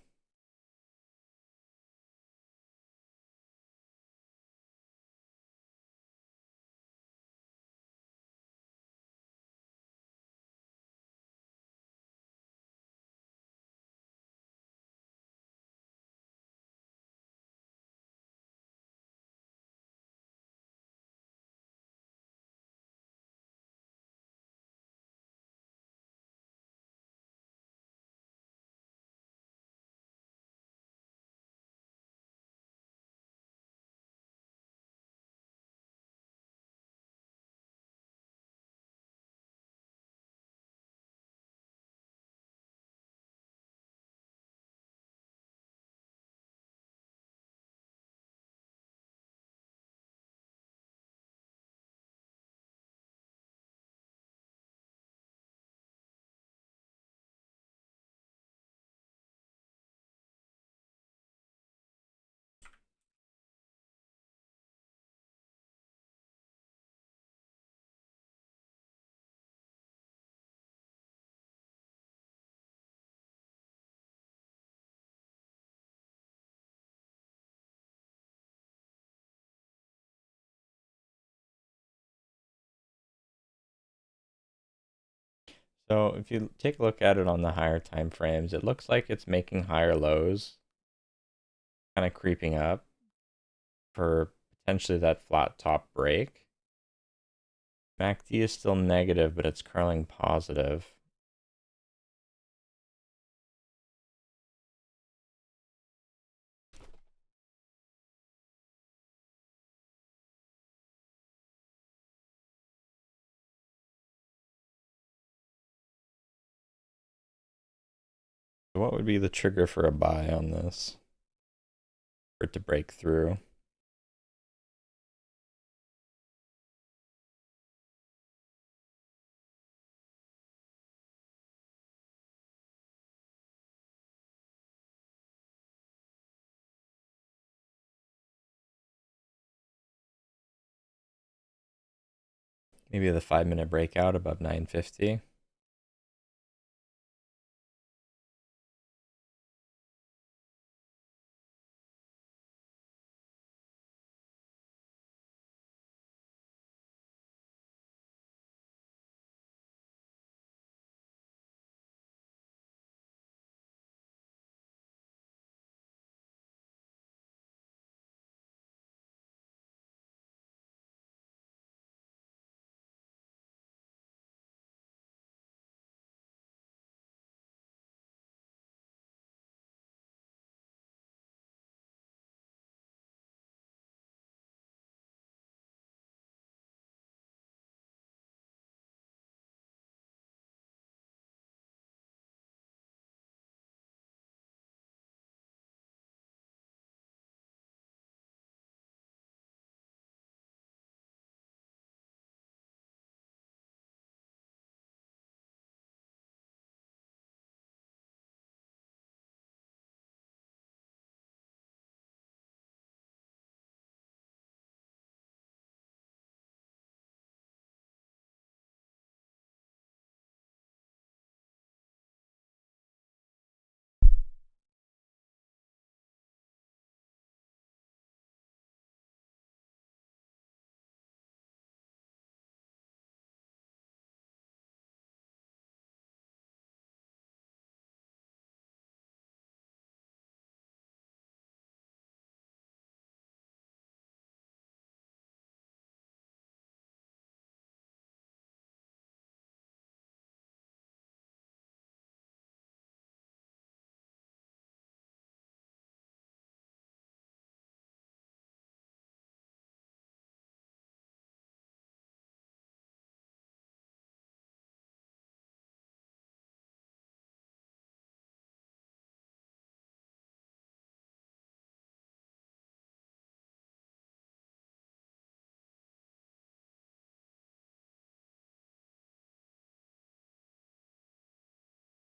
[SPEAKER 1] So if you take a look at it on the higher time frames, it looks like it's making higher lows, kind of creeping up for potentially that flat top break. MACD is still negative, but it's curling positive. So what would be the trigger for a buy on this? For it to break through? Maybe the 5-minute breakout above 950.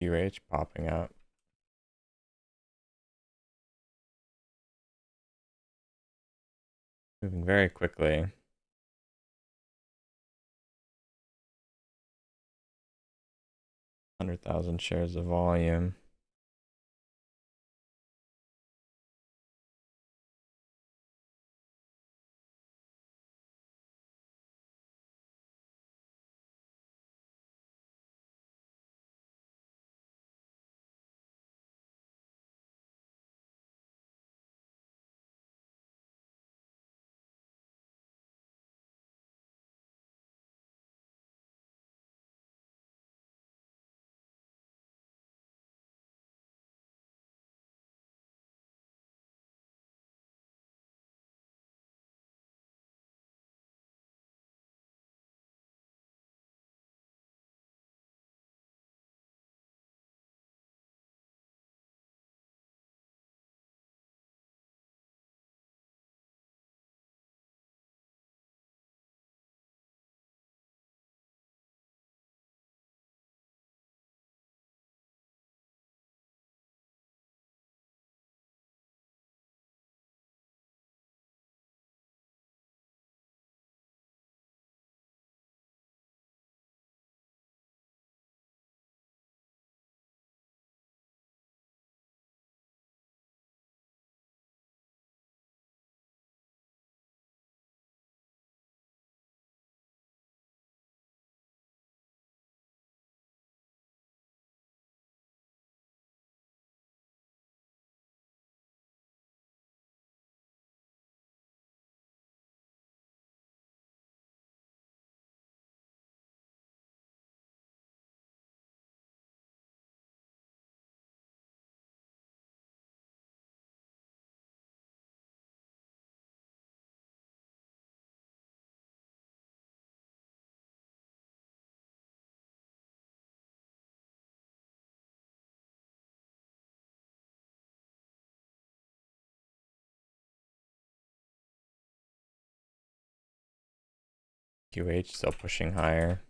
[SPEAKER 1] UH popping up. Moving very quickly. 100,000 shares of volume. QH still pushing higher.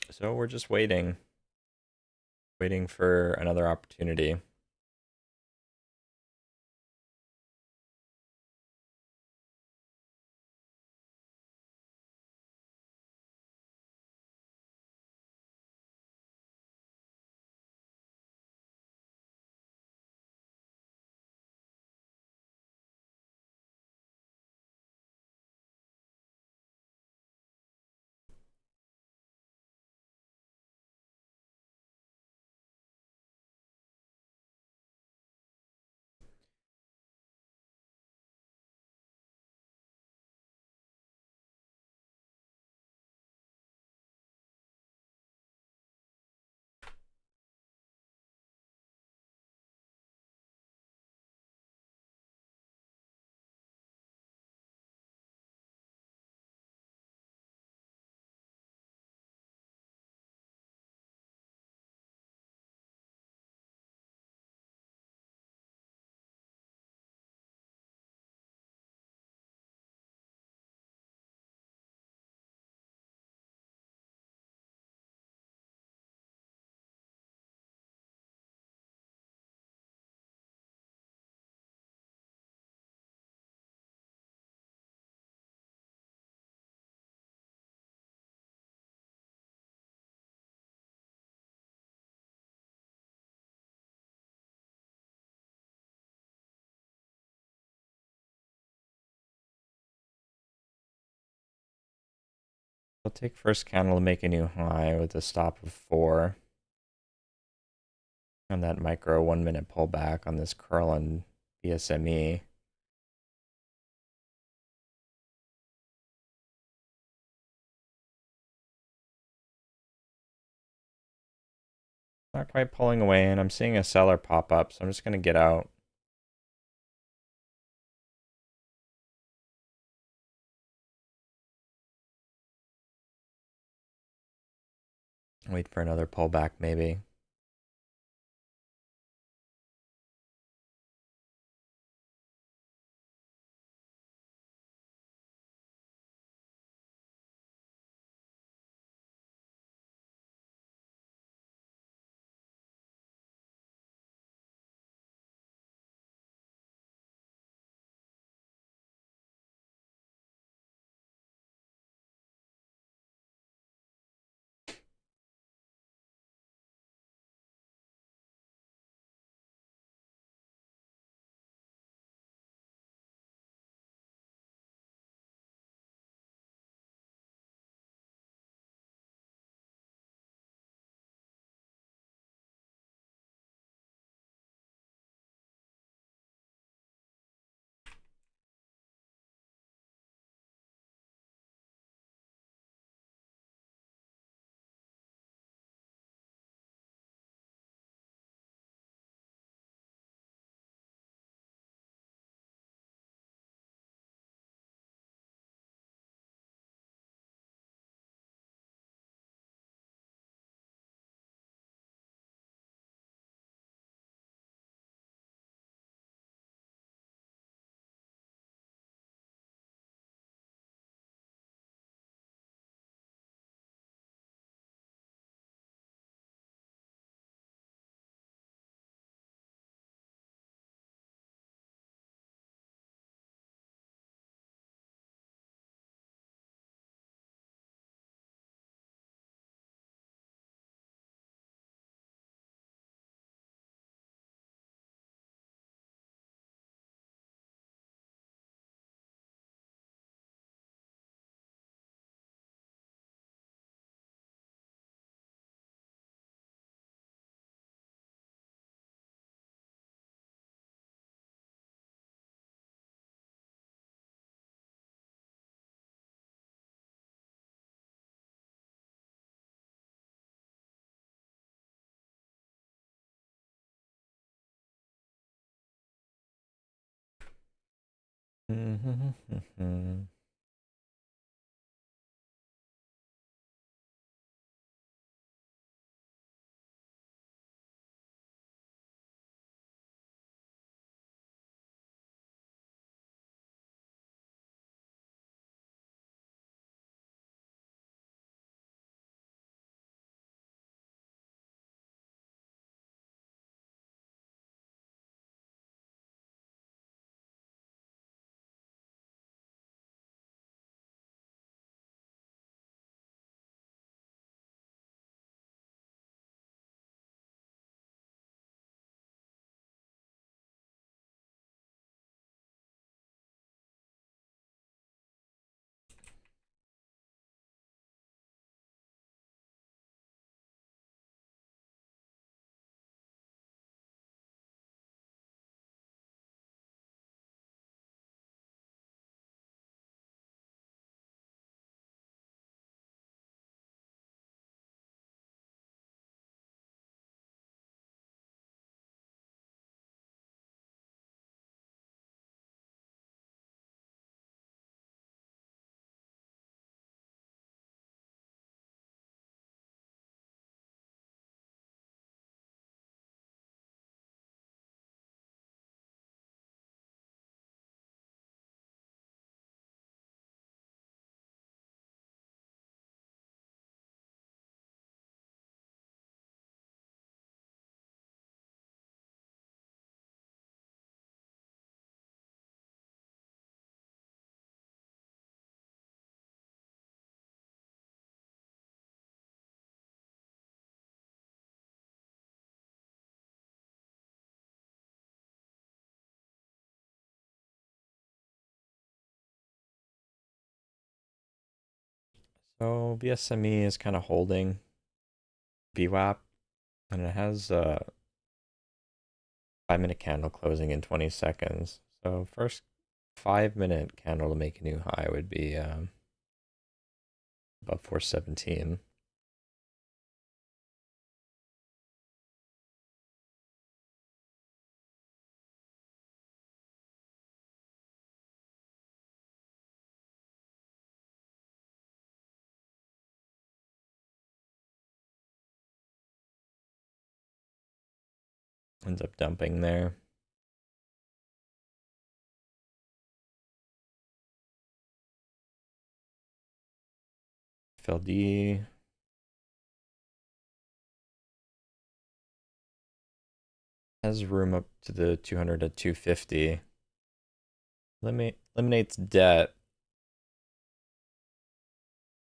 [SPEAKER 1] So we're just waiting for another opportunity. I'll take first candle to make a new high with a stop of 4. And that micro 1 minute pullback on this curl and BSME. Not quite pulling away, and I'm seeing a seller pop up, so I'm just going to get out. Wait for another pullback, maybe. So BSME is kind of holding VWAP, and it has a 5-minute candle closing in 20 seconds. So first 5-minute candle to make a new high would be above 417. Ends up dumping there. FLD. Has room up to the 200 to 250. Eliminates debt.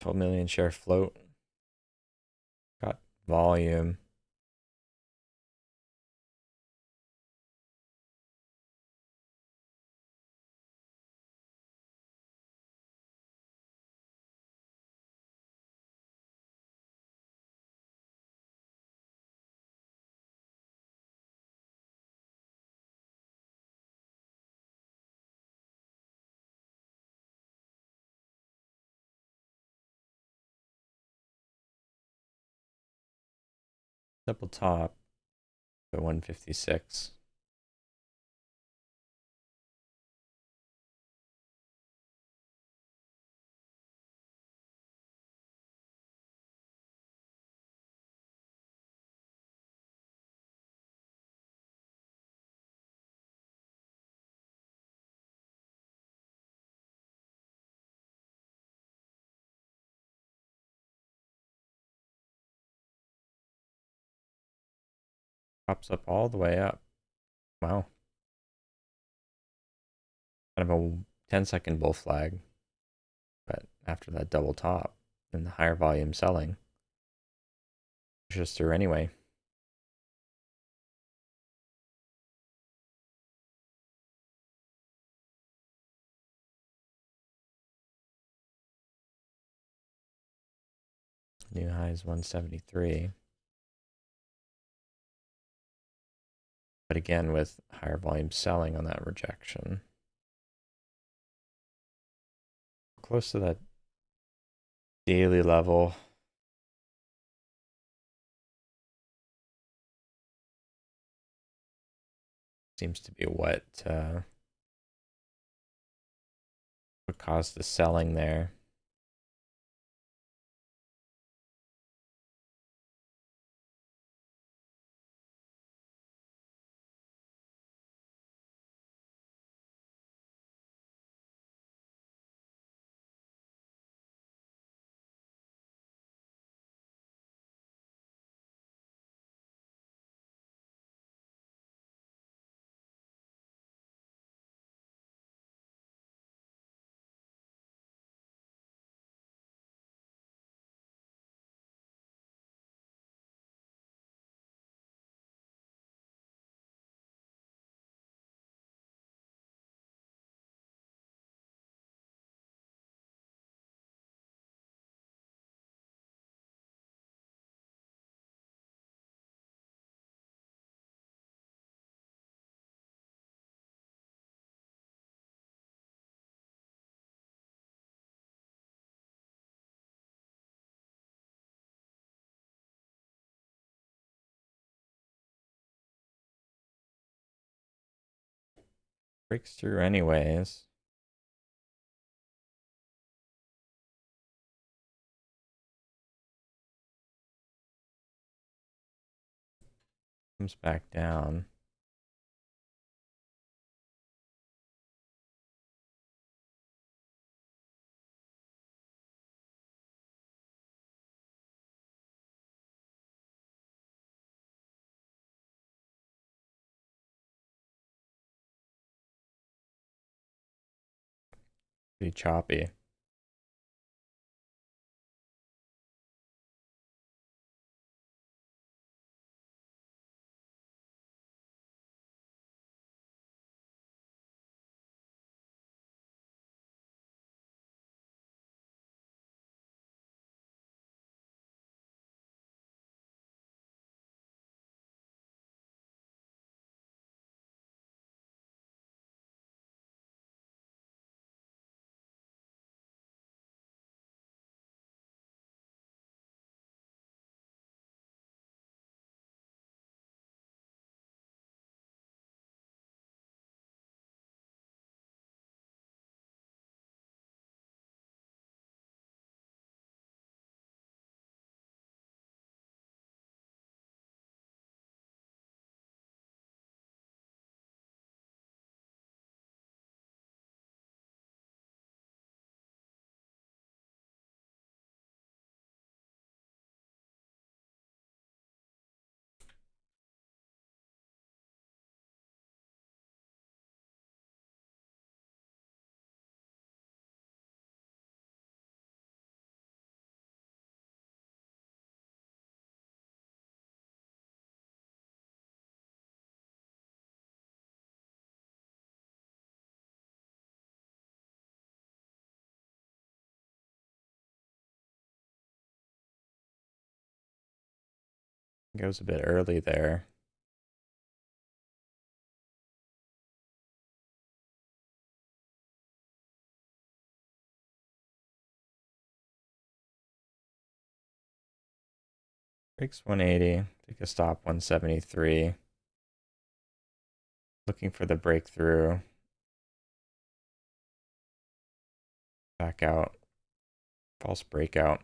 [SPEAKER 1] 12 million share float. Got volume. Double top at 156. Pops up all the way up. Wow. Kind of a 10-second bull flag. But after that double top and the higher volume selling, pushes through anyway. New high is 173. But again, with higher volume selling on that rejection. Close to that daily level. Seems to be what caused the selling there. Breaks through anyways. Comes back down. Pretty choppy. Goes a bit early there. Breaks 180. Take a stop 173. Looking for the breakthrough. Back out. False breakout.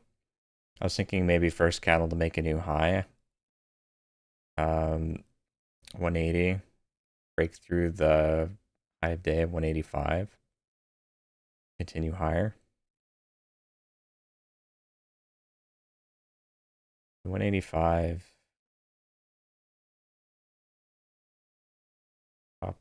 [SPEAKER 1] I was thinking maybe first candle to make a new high. 180. Break through the high of day of 185. Continue higher. 185. Up.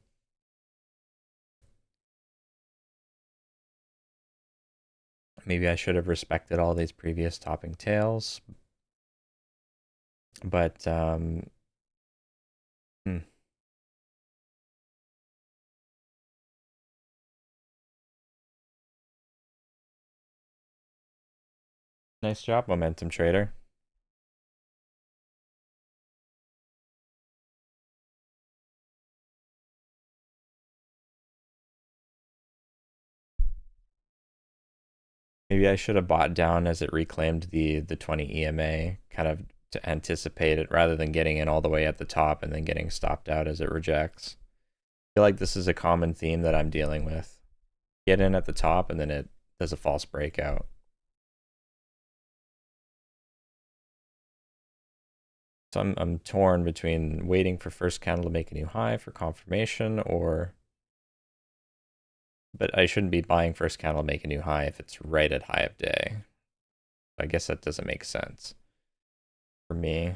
[SPEAKER 1] Maybe I should have respected all these previous topping tails. But nice job, momentum trader. Maybe I should have bought down as it reclaimed the 20 EMA, kind of to anticipate it rather than getting in all the way at the top and then getting stopped out as it rejects. I feel like this is a common theme that I'm dealing with. Get in at the top and then it does a false breakout. So I'm torn between waiting for first candle to make a new high for confirmation, but I shouldn't be buying first candle to make a new high if it's right at high of day. I guess that doesn't make sense for me.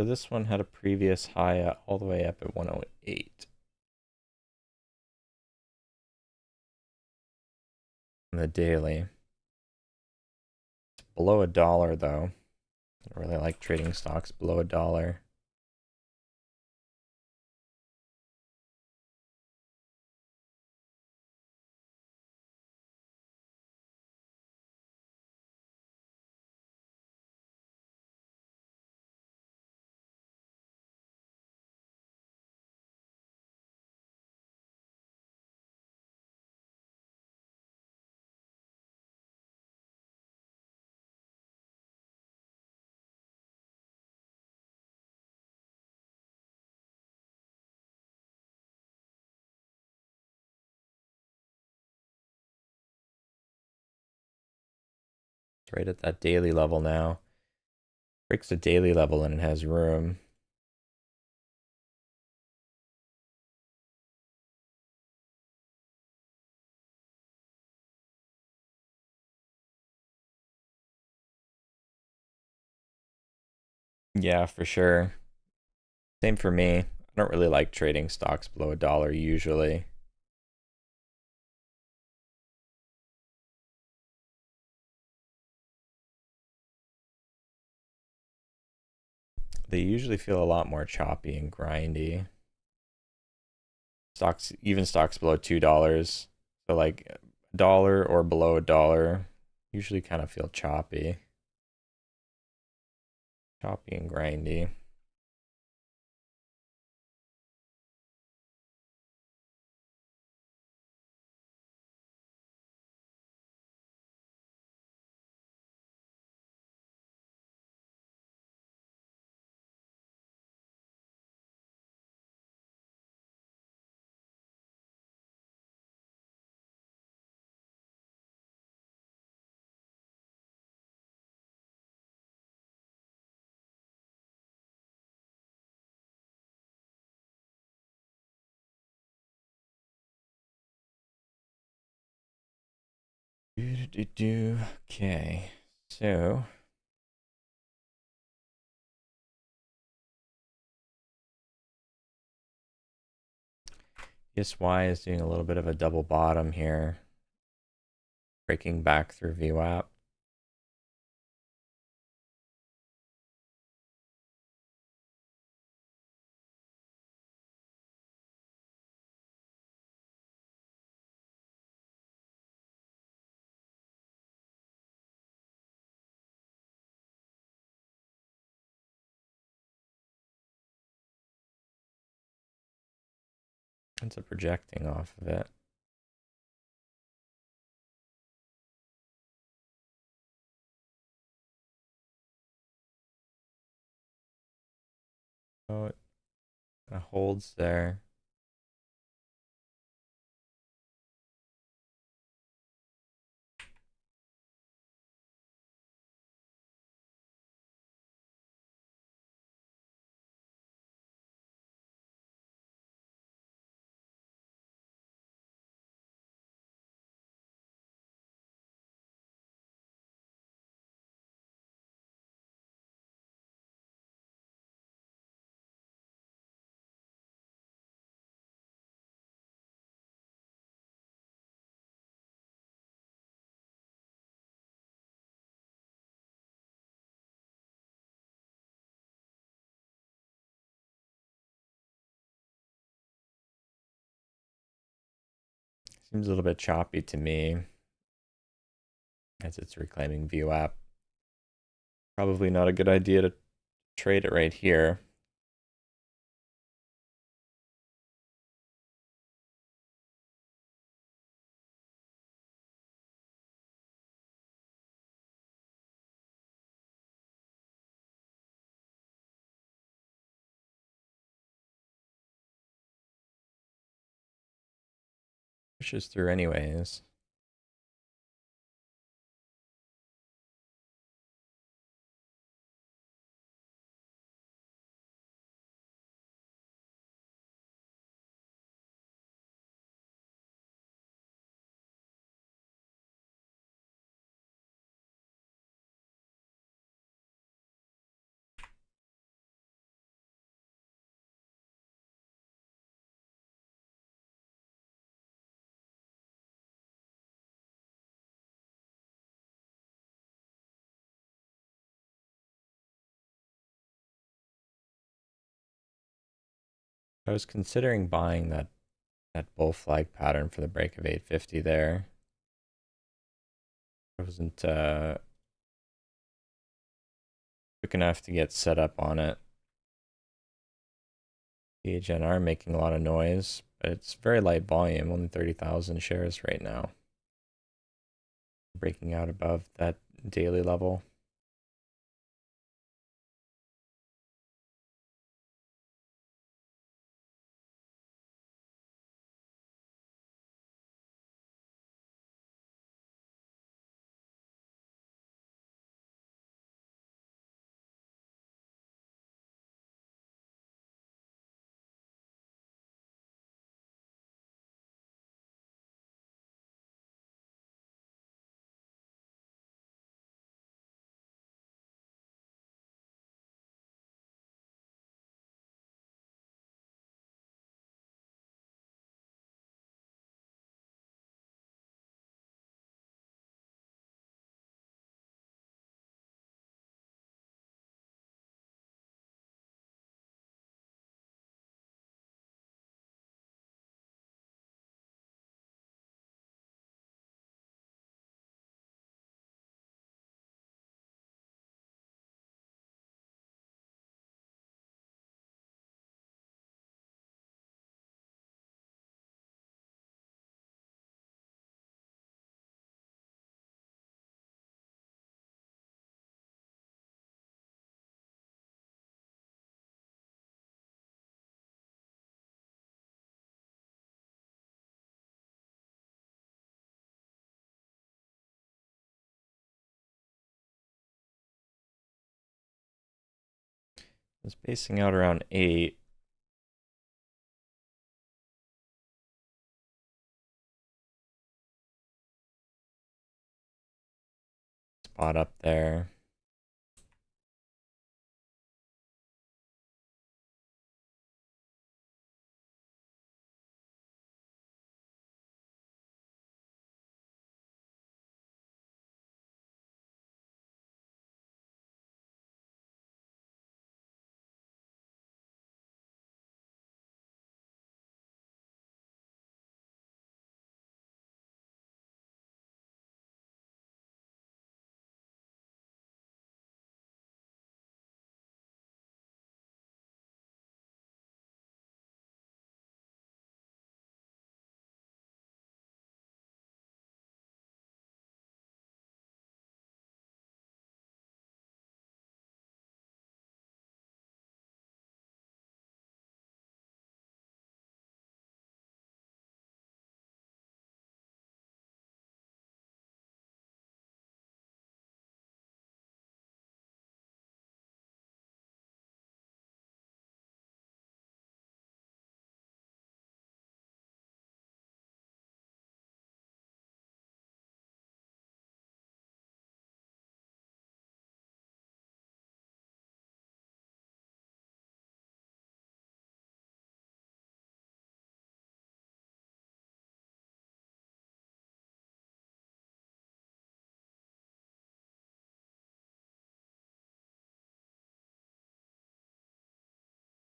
[SPEAKER 1] So this one had a previous high all the way up at 108. On the daily. It's below $1 though. I don't really like trading stocks below $1. It's right at that daily level now. Breaks the daily level and it has room. Yeah, for sure. Same for me. I don't really like trading stocks below $1 usually. They usually feel a lot more choppy and grindy. Stocks, even stocks below $2. So like $1 or below $1 usually kind of feel choppy. Choppy and grindy. Okay, so ESY is doing a little bit of a double bottom here, breaking back through VWAP. It's a projecting off of it. Oh, it kind of holds there. Seems a little bit choppy to me as it's reclaiming VWAP. Probably not a good idea to trade it right here. Pushes through anyways. I was considering buying that bull flag pattern for the break of 850 there. I wasn't quick enough to get set up on it. PHNR making a lot of noise, but it's very light volume, only 30,000 shares right now. Breaking out above that daily level. It's basing out around 8. Spot up there.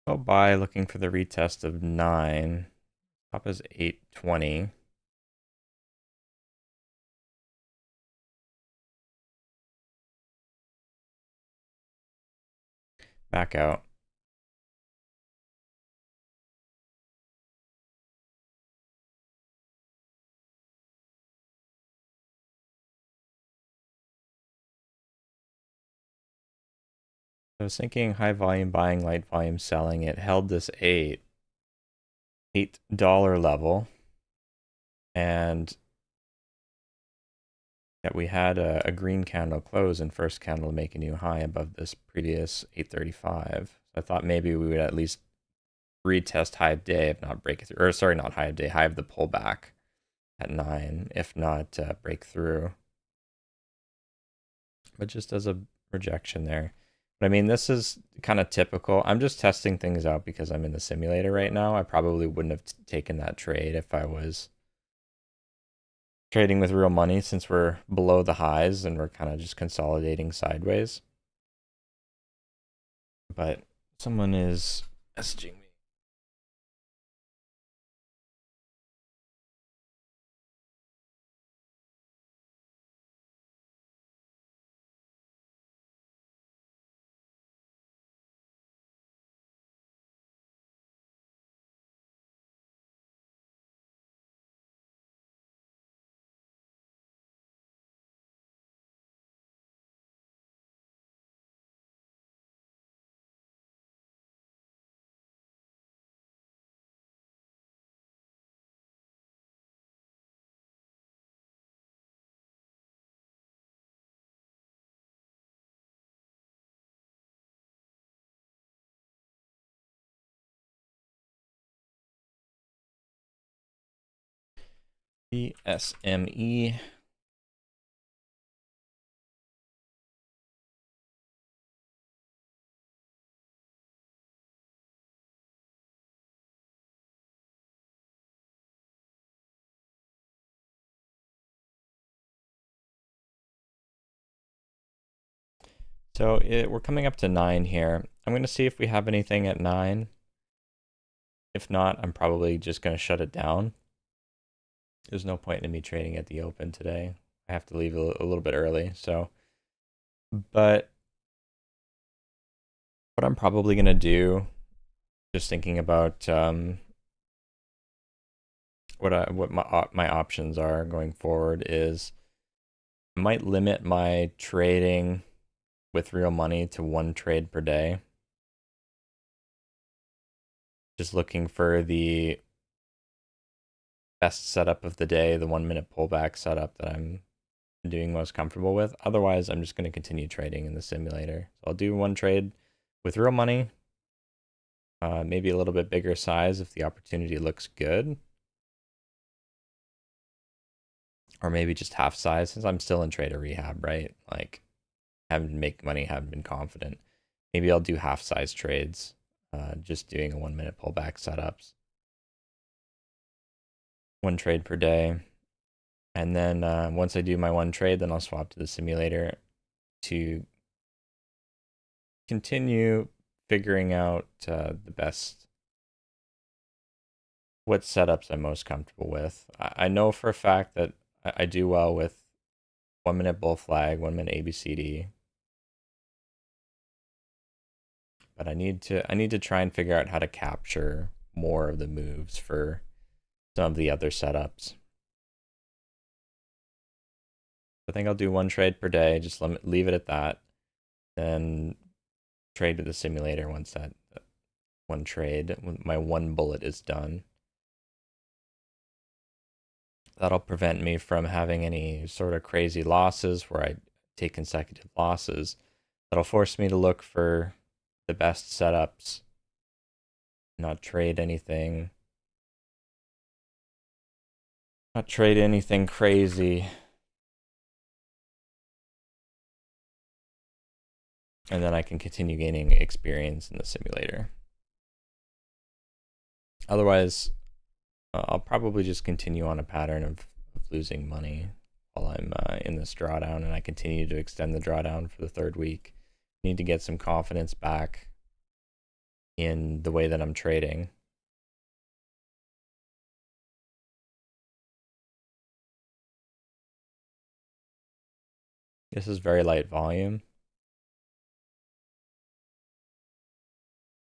[SPEAKER 1] Go buy looking for the retest of 9. Top is 820. Back out. I was thinking high volume buying, light volume selling. It held this $8 level, and yeah, we had a green candle close and first candle make a new high above this previous 835. So I thought maybe we would at least retest high of day, if not break it through. Or sorry, not high of day, high of the pullback at 9, if not break through. But just as a rejection there. But I mean, this is kind of typical. I'm just testing things out because I'm in the simulator right now. I probably wouldn't have taken that trade if I was trading with real money, since we're below the highs and we're kind of just consolidating sideways. But someone is messaging me. BSME. So we're coming up to 9 here. I'm going to see if we have anything at 9. If not, I'm probably just going to shut it down. There's no point in me trading at the open today. I have to leave a little bit early. So, but what I'm probably going to do, just thinking about what my options are going forward, is I might limit my trading with real money to 1 trade per day. Just looking for the best setup of the day, the 1-minute pullback setup that I'm doing most comfortable with. Otherwise, I'm just going to continue trading in the simulator. So I'll do 1 trade with real money, maybe a little bit bigger size if the opportunity looks good, or maybe just half size, since I'm still in trader rehab, right? Like, haven't been making money, haven't been confident. Maybe I'll do half size trades, just doing a 1-minute pullback setups. 1 trade per day. And then once I do my 1 trade, then I'll swap to the simulator to continue figuring out the best, what setups I'm most comfortable with. I know for a fact that I do well with 1-minute bull flag, 1-minute ABCD. But I need to try and figure out how to capture more of the moves for some of the other setups. I think I'll do 1 trade per day, just leave it at that. Then trade to the simulator once that 1 trade, when my 1 bullet is done. That'll prevent me from having any sort of crazy losses where I take consecutive losses. That'll force me to look for the best setups, not trade anything. Not trade anything crazy. And then I can continue gaining experience in the simulator. Otherwise, I'll probably just continue on a pattern of losing money while I'm in this drawdown, and I continue to extend the drawdown for the 3rd week. Need to get some confidence back. in the way that I'm trading. This is very light volume,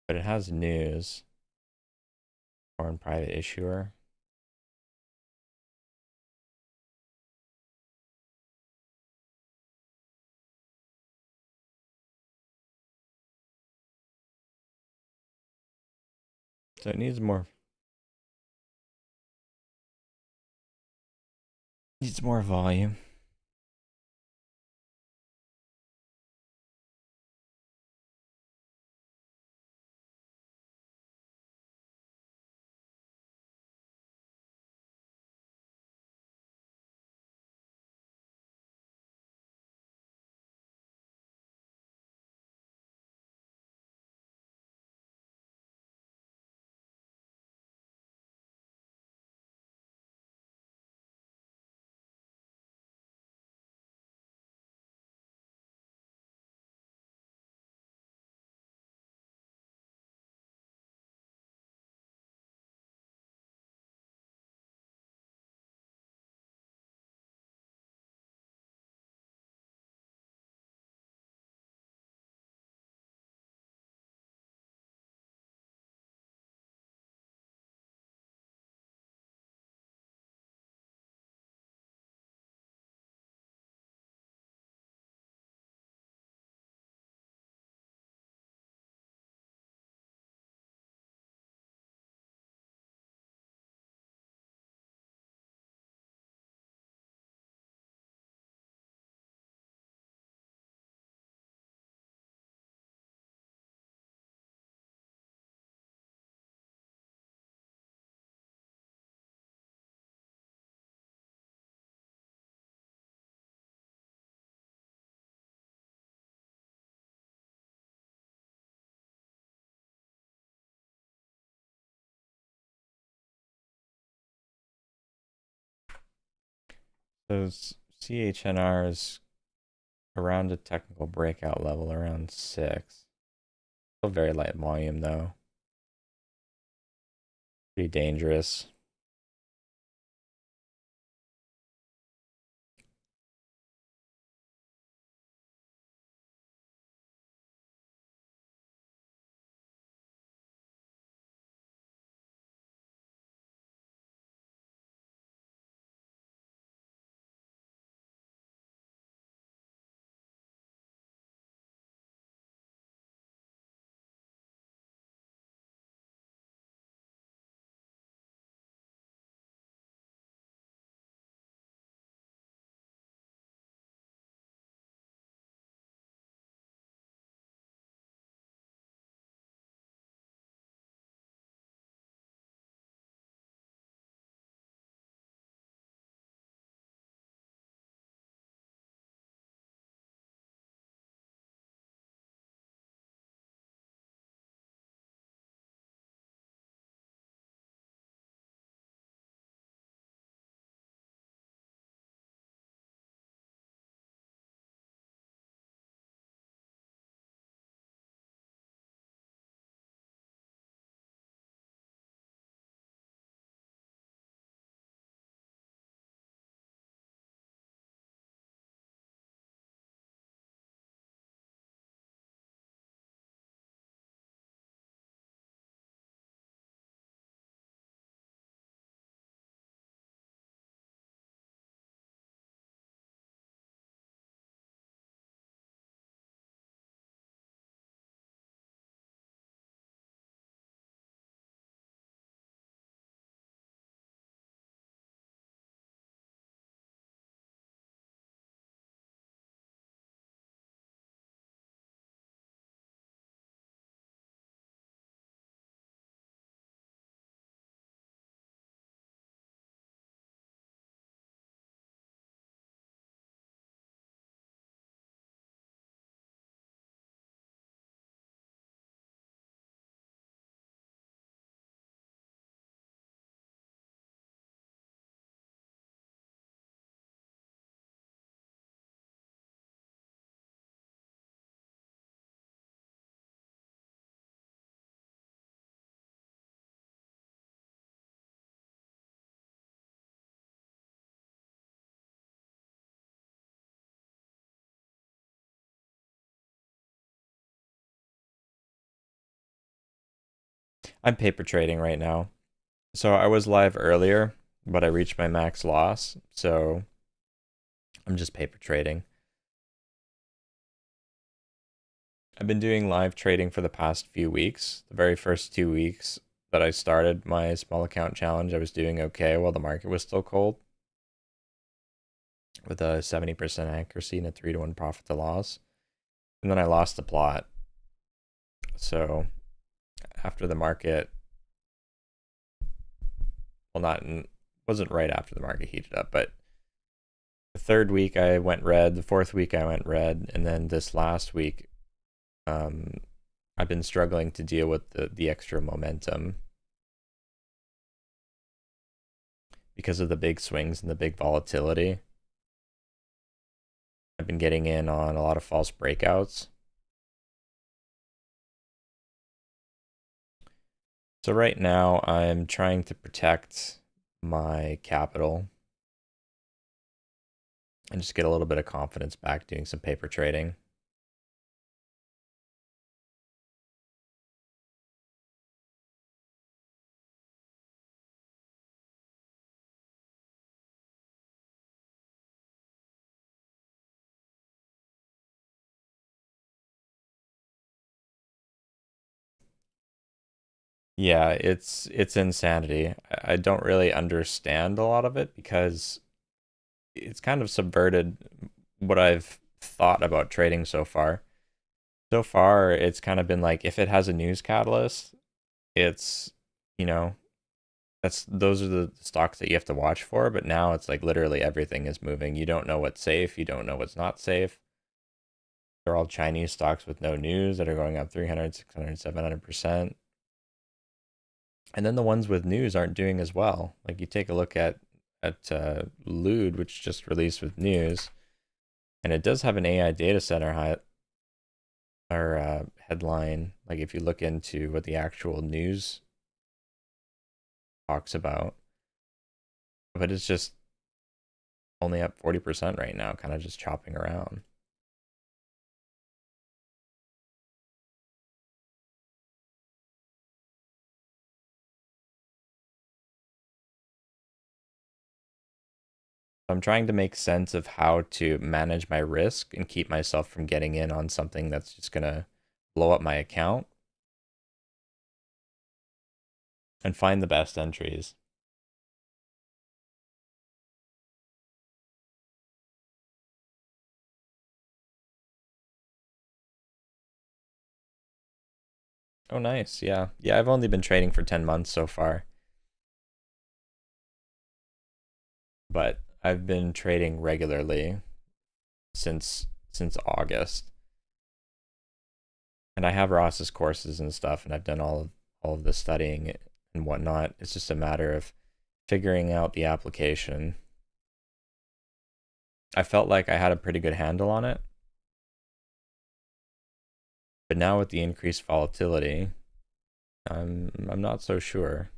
[SPEAKER 1] but it has news. Foreign private issuer. So it needs more volume. So CHNR is around a technical breakout level, around 6. Still very light volume though. Pretty dangerous. I'm paper trading right now. So I was live earlier, but I reached my max loss, so I'm just paper trading. I've been doing live trading for the past few weeks. The very first 2 weeks that I started my small account challenge, I was doing okay while the market was still cold with a 70% accuracy and a 3-to-1 profit to loss. And then I lost the plot. So after the market, well, wasn't right after the market heated up, but the third week I went red, the fourth week I went red, and then this last week, I've been struggling to deal with the extra momentum because of the big swings and the big volatility. I've been getting in on a lot of false breakouts. So right now I'm trying to protect my capital and just get a little bit of confidence back doing some paper trading. Yeah, it's insanity. I don't really understand a lot of it because it's kind of subverted what I've thought about trading so far. So far, it's kind of been like if it has a news catalyst, it's, you know, those are the stocks that you have to watch for, but now it's like literally everything is moving. You don't know what's safe, you don't know what's not safe. They're all Chinese stocks with no news that are going up 300, 600, 700%. And then the ones with news aren't doing as well. Like you take a look at Lude, which just released with news, and it does have an AI data center headline. Like if you look into what the actual news talks about, but it's just only up 40% right now, kind of just chopping around. I'm trying to make sense of how to manage my risk and keep myself from getting in on something that's just gonna blow up my account and find the best entries. Oh, nice. Yeah. Yeah, I've only been trading for 10 months so far, but I've been trading regularly since August. And I have Ross's courses and stuff, and I've done all of the studying and whatnot. It's just a matter of figuring out the application. I felt like I had a pretty good handle on it, but now with the increased volatility, I'm not so sure.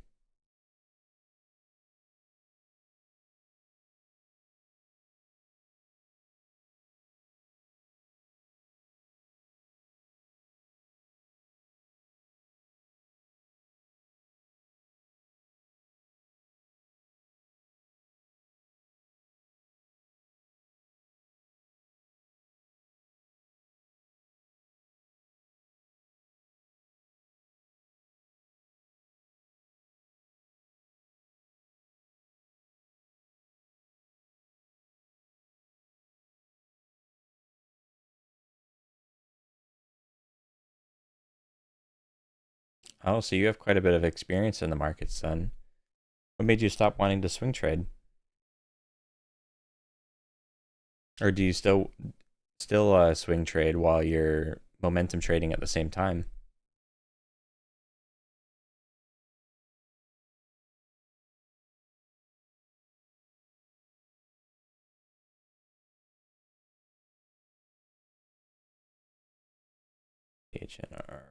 [SPEAKER 1] Oh, so you have quite a bit of experience in the markets then. What made you stop wanting to swing trade? Or do you still swing trade while you're momentum trading at the same time? HNR.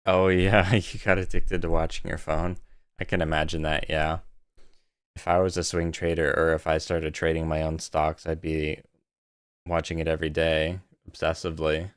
[SPEAKER 1] Oh yeah, you got addicted to watching your phone. I can imagine that, yeah. If I was a swing trader or if I started trading my own stocks, I'd be watching it every day, obsessively.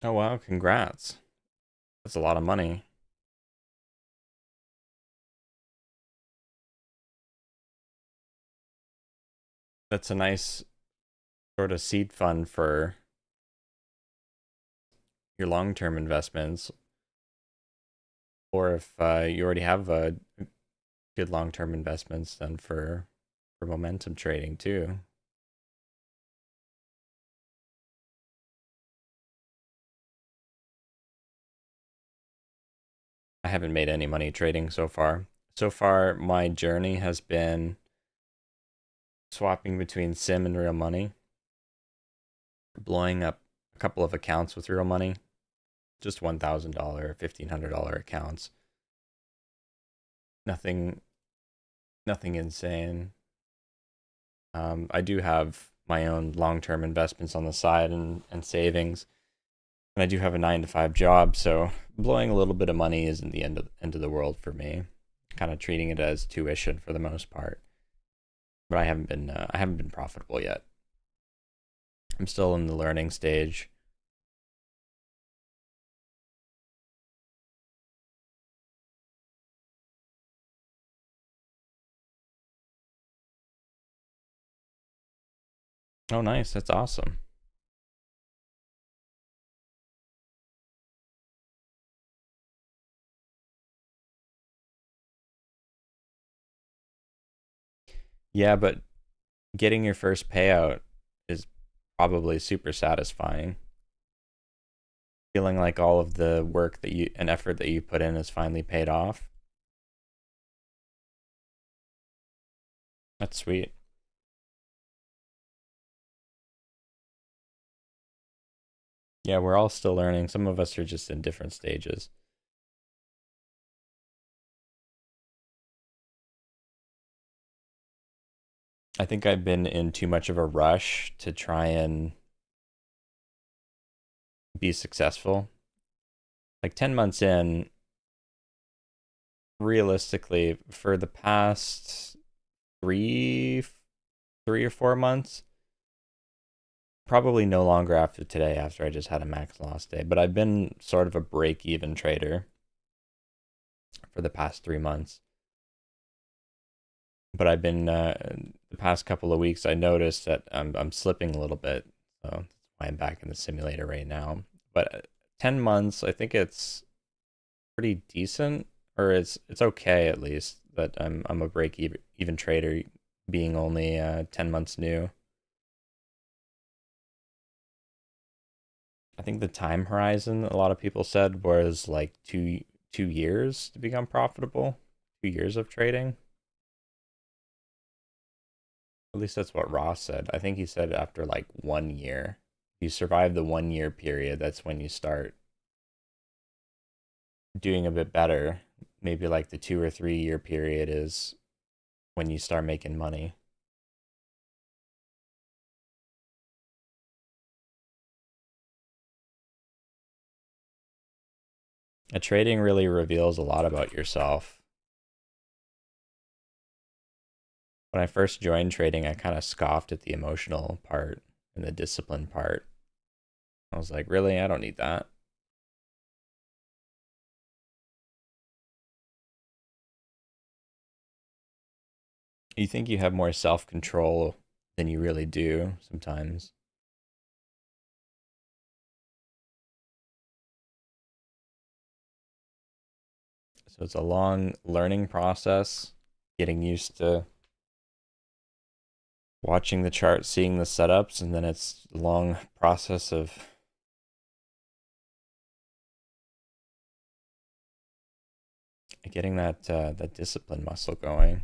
[SPEAKER 1] Oh wow, congrats. That's a lot of money. That's a nice sort of seed fund for your long-term investments. Or if you already have good long-term investments, then for momentum trading too. I haven't made any money trading so far. So far, my journey has been swapping between sim and real money, blowing up a couple of accounts with real money, just $1,000, $1,500 accounts. Nothing, nothing insane. I do have my own long-term investments on the side and savings, and I do have a 9 to 5 job, so blowing a little bit of money isn't the end of the world for me. Kind of treating it as tuition for the most part, but I haven't been profitable yet. I'm still in the learning stage. Oh, nice. That's awesome. Yeah, but getting your first payout is probably super satisfying. Feeling like all of the work that you and effort that you put in is finally paid off. That's sweet. Yeah, we're all still learning. Some of us are just in different stages. I think I've been in too much of a rush to try and be successful. Like 10 months in, realistically, for the past three, 3 or 4 months, probably no longer after today, after I just had a max loss day, but I've been sort of a break even trader for the past 3 months. But I've been the past couple of weeks, I noticed that I'm slipping a little bit, so that's why I'm back in the simulator right now. But 10 months, I think it's pretty decent, or it's okay at least that I'm a break even trader, being only 10 months new. I think the time horizon a lot of people said was like 2 years to become profitable. 2 years of trading. At least that's what Ross said. I think he said after like 1 year. If you survive the 1 year period, that's when you start doing a bit better. Maybe like the 2 or 3 year period is when you start making money. Trading really reveals a lot about yourself. When I first joined trading, I kind of scoffed at the emotional part. and the discipline part. I was like, really? I don't need that. You think you have more self-control than you really do sometimes. So it's a long learning process, getting used to watching the chart, seeing the setups, and then it's a long process of getting that discipline muscle going.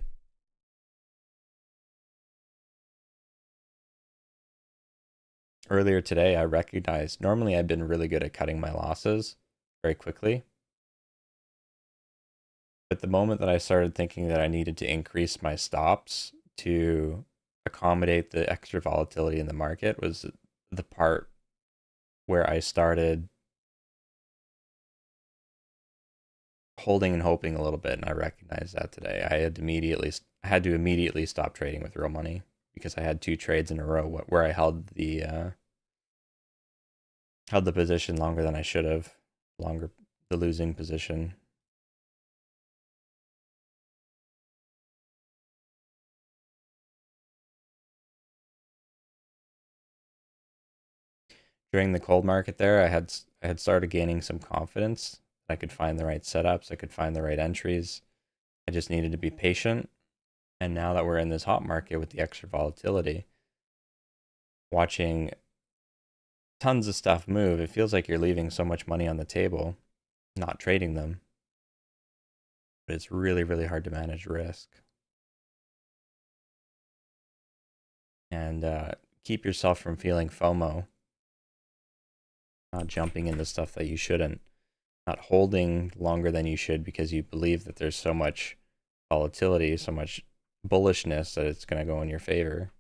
[SPEAKER 1] Earlier today, I recognized normally I've been really good at cutting my losses very quickly. But the moment that I started thinking that I needed to increase my stops to accommodate the extra volatility in the market was the part where I started holding and hoping a little bit, and I recognized that today. I had to immediately stop trading with real money because I had two trades in a row where I held the position longer than I should have, longer the losing position. During the cold market there, I had started gaining some confidence. I could find the right setups, I could find the right entries. I just needed to be patient. And now that we're in this hot market with the extra volatility, watching tons of stuff move, it feels like you're leaving so much money on the table, not trading them. But it's really, really hard to manage risk. And keep yourself from feeling FOMO, not jumping into stuff that you shouldn't, not holding longer than you should because you believe that there's so much volatility, so much bullishness that it's going to go in your favor.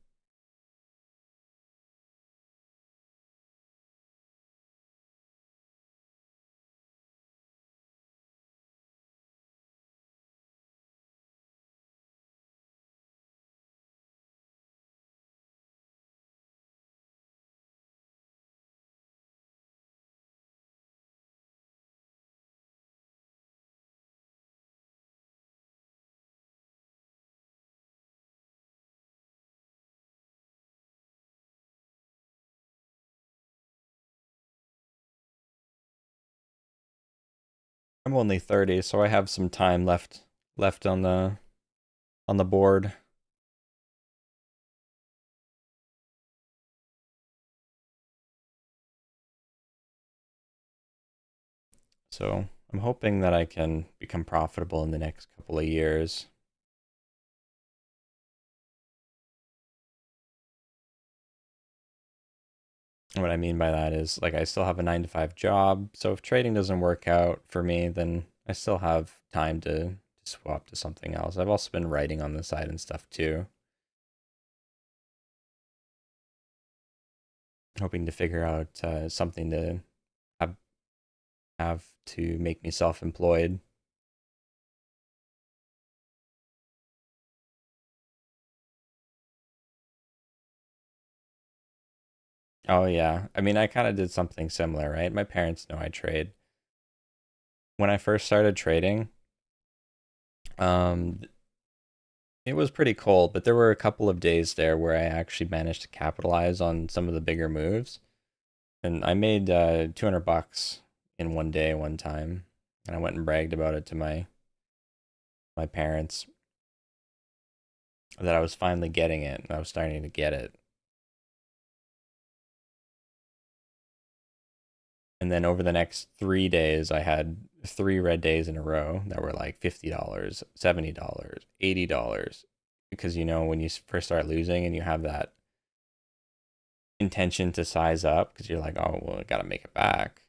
[SPEAKER 1] I'm only 30, so I have some time left on the board. So I'm hoping that I can become profitable in the next couple of years. And what I mean by that is like I still have a 9 to 5 job, so if trading doesn't work out for me, then I still have time to swap to something else. I've also been writing on the side and stuff too. Hoping to figure out something to have, have to make me self-employed. Oh yeah. I mean, I kind of did something similar, right? My parents know I trade. When I first started trading, um, it was pretty cold, but there were a couple of days there where I actually managed to capitalize on some of the bigger moves, and I made 200 bucks in one day one time, and I went and bragged about it to my parents that I was finally getting it, and I was starting to get it. And then over the next 3 days, I had three red days in a row that were like $50, $70, $80. Because, you know, when you first start losing and you have that intention to size up, because you're like, oh, well, I got to make it back.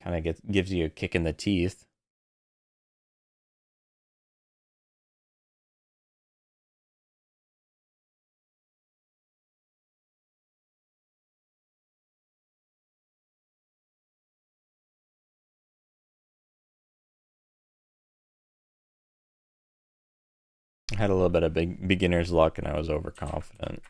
[SPEAKER 1] Kind of gives you a kick in the teeth. I had a little bit of beginner's luck and I was overconfident.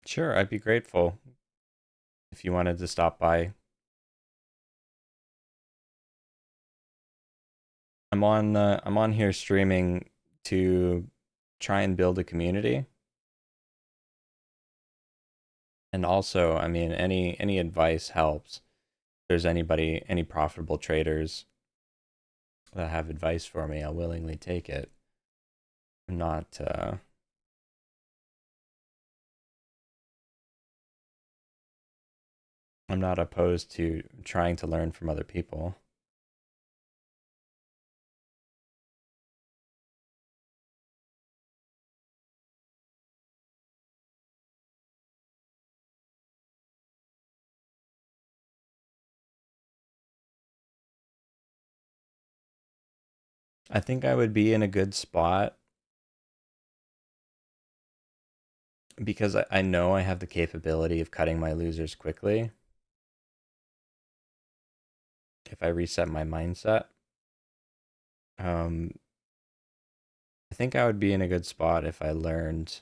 [SPEAKER 1] Sure, I'd be grateful if you wanted to stop by. I'm on here streaming to try and build a community. And also, I mean, any advice helps. If there's any profitable traders that have advice for me, I'll willingly take it. I'm not I'm not opposed to trying to learn from other people. I think I would be in a good spot because I know I have the capability of cutting my losers quickly if I reset my mindset. Um, I think I would be in a good spot if I learned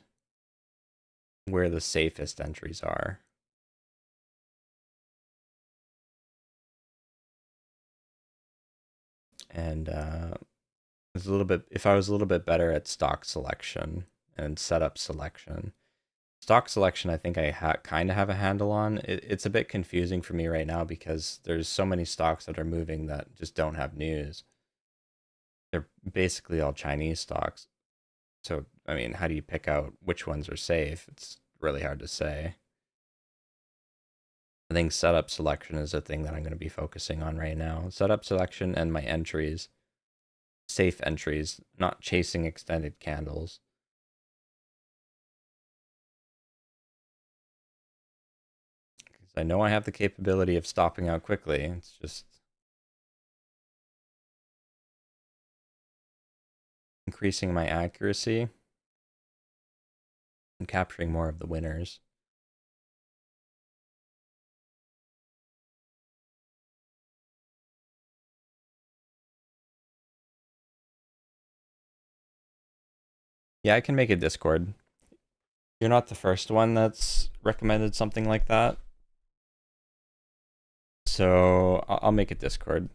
[SPEAKER 1] where the safest entries are. And it's a little bit, if I was a little bit better at stock selection and setup selection. Stock selection, I think I kind of have a handle on. It's a bit confusing for me right now because there's so many stocks that are moving that just don't have news. They're basically all Chinese stocks. So, I mean, how do you pick out which ones are safe? It's really hard to say. I think setup selection is a thing that I'm going to be focusing on right now. Setup selection and my entries, safe entries, not chasing extended candles. Because I know I have the capability of stopping out quickly. It's just increasing my accuracy and capturing more of the winners. Yeah, I can make a Discord. You're not the first one that's recommended something like that. So I'll make a Discord.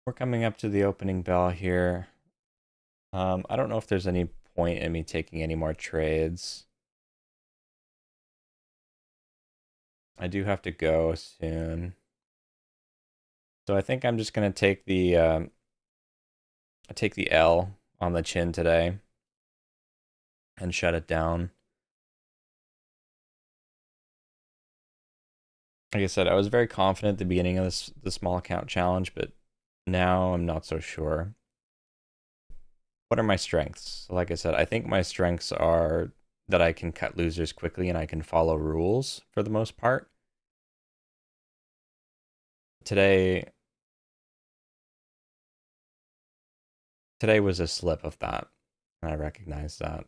[SPEAKER 1] We're coming up to the opening bell here. I don't know if there's any point in me taking any more trades. I do have to go soon. So I think I'm just gonna take the L on the chin today and shut it down. like I said, I was very confident at the beginning of the small account challenge, but now I'm not so sure. What are my strengths? Like I said, I think my strengths are that I can cut losers quickly and I can follow rules for the most part. Today was a slip of that, and I recognized that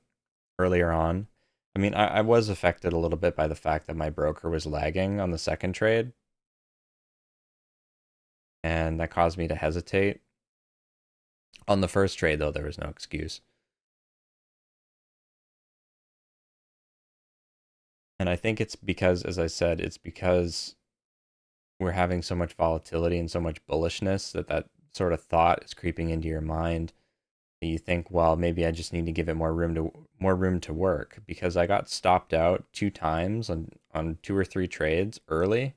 [SPEAKER 1] earlier on. I mean, I was affected a little bit by the fact that my broker was lagging on the second trade, and that caused me to hesitate. On the first trade, though, there was no excuse. And I think it's because, as I said, it's because we're having so much volatility and so much bullishness that sort of thought is creeping into your mind. You think, well, maybe I just need to give it more room to work, because I got stopped out 2 times on 2 or 3 trades early,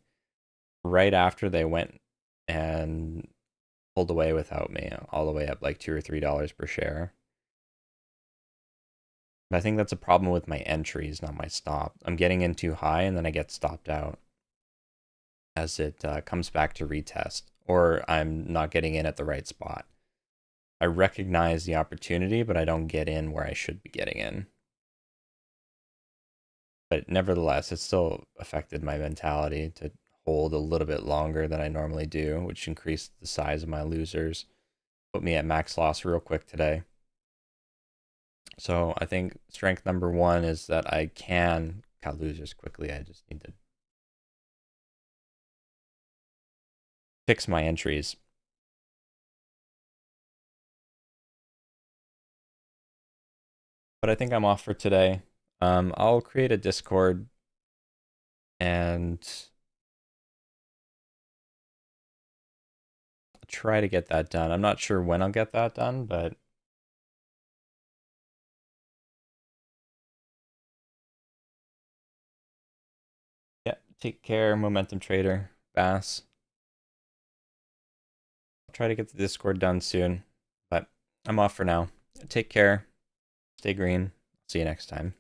[SPEAKER 1] right after they went and pulled away without me, all the way up like $2 or $3 per share. But I think that's a problem with my entries, not my stop. I'm getting in too high and then I get stopped out as it comes back to retest, or I'm not getting in at the right spot. I recognize the opportunity, but I don't get in where I should be getting in. But nevertheless, it still affected my mentality to hold a little bit longer than I normally do, which increased the size of my losers. Put me at max loss real quick today. So I think strength number 1 is that I can cut losers quickly. I just need to fix my entries. But I think I'm off for today. I'll create a Discord and try to get that done. I'm not sure when I'll get that done, but yeah, take care, Momentum Trader, Bass. I'll try to get the Discord done soon, but I'm off for now. Take care, stay green. See you next time.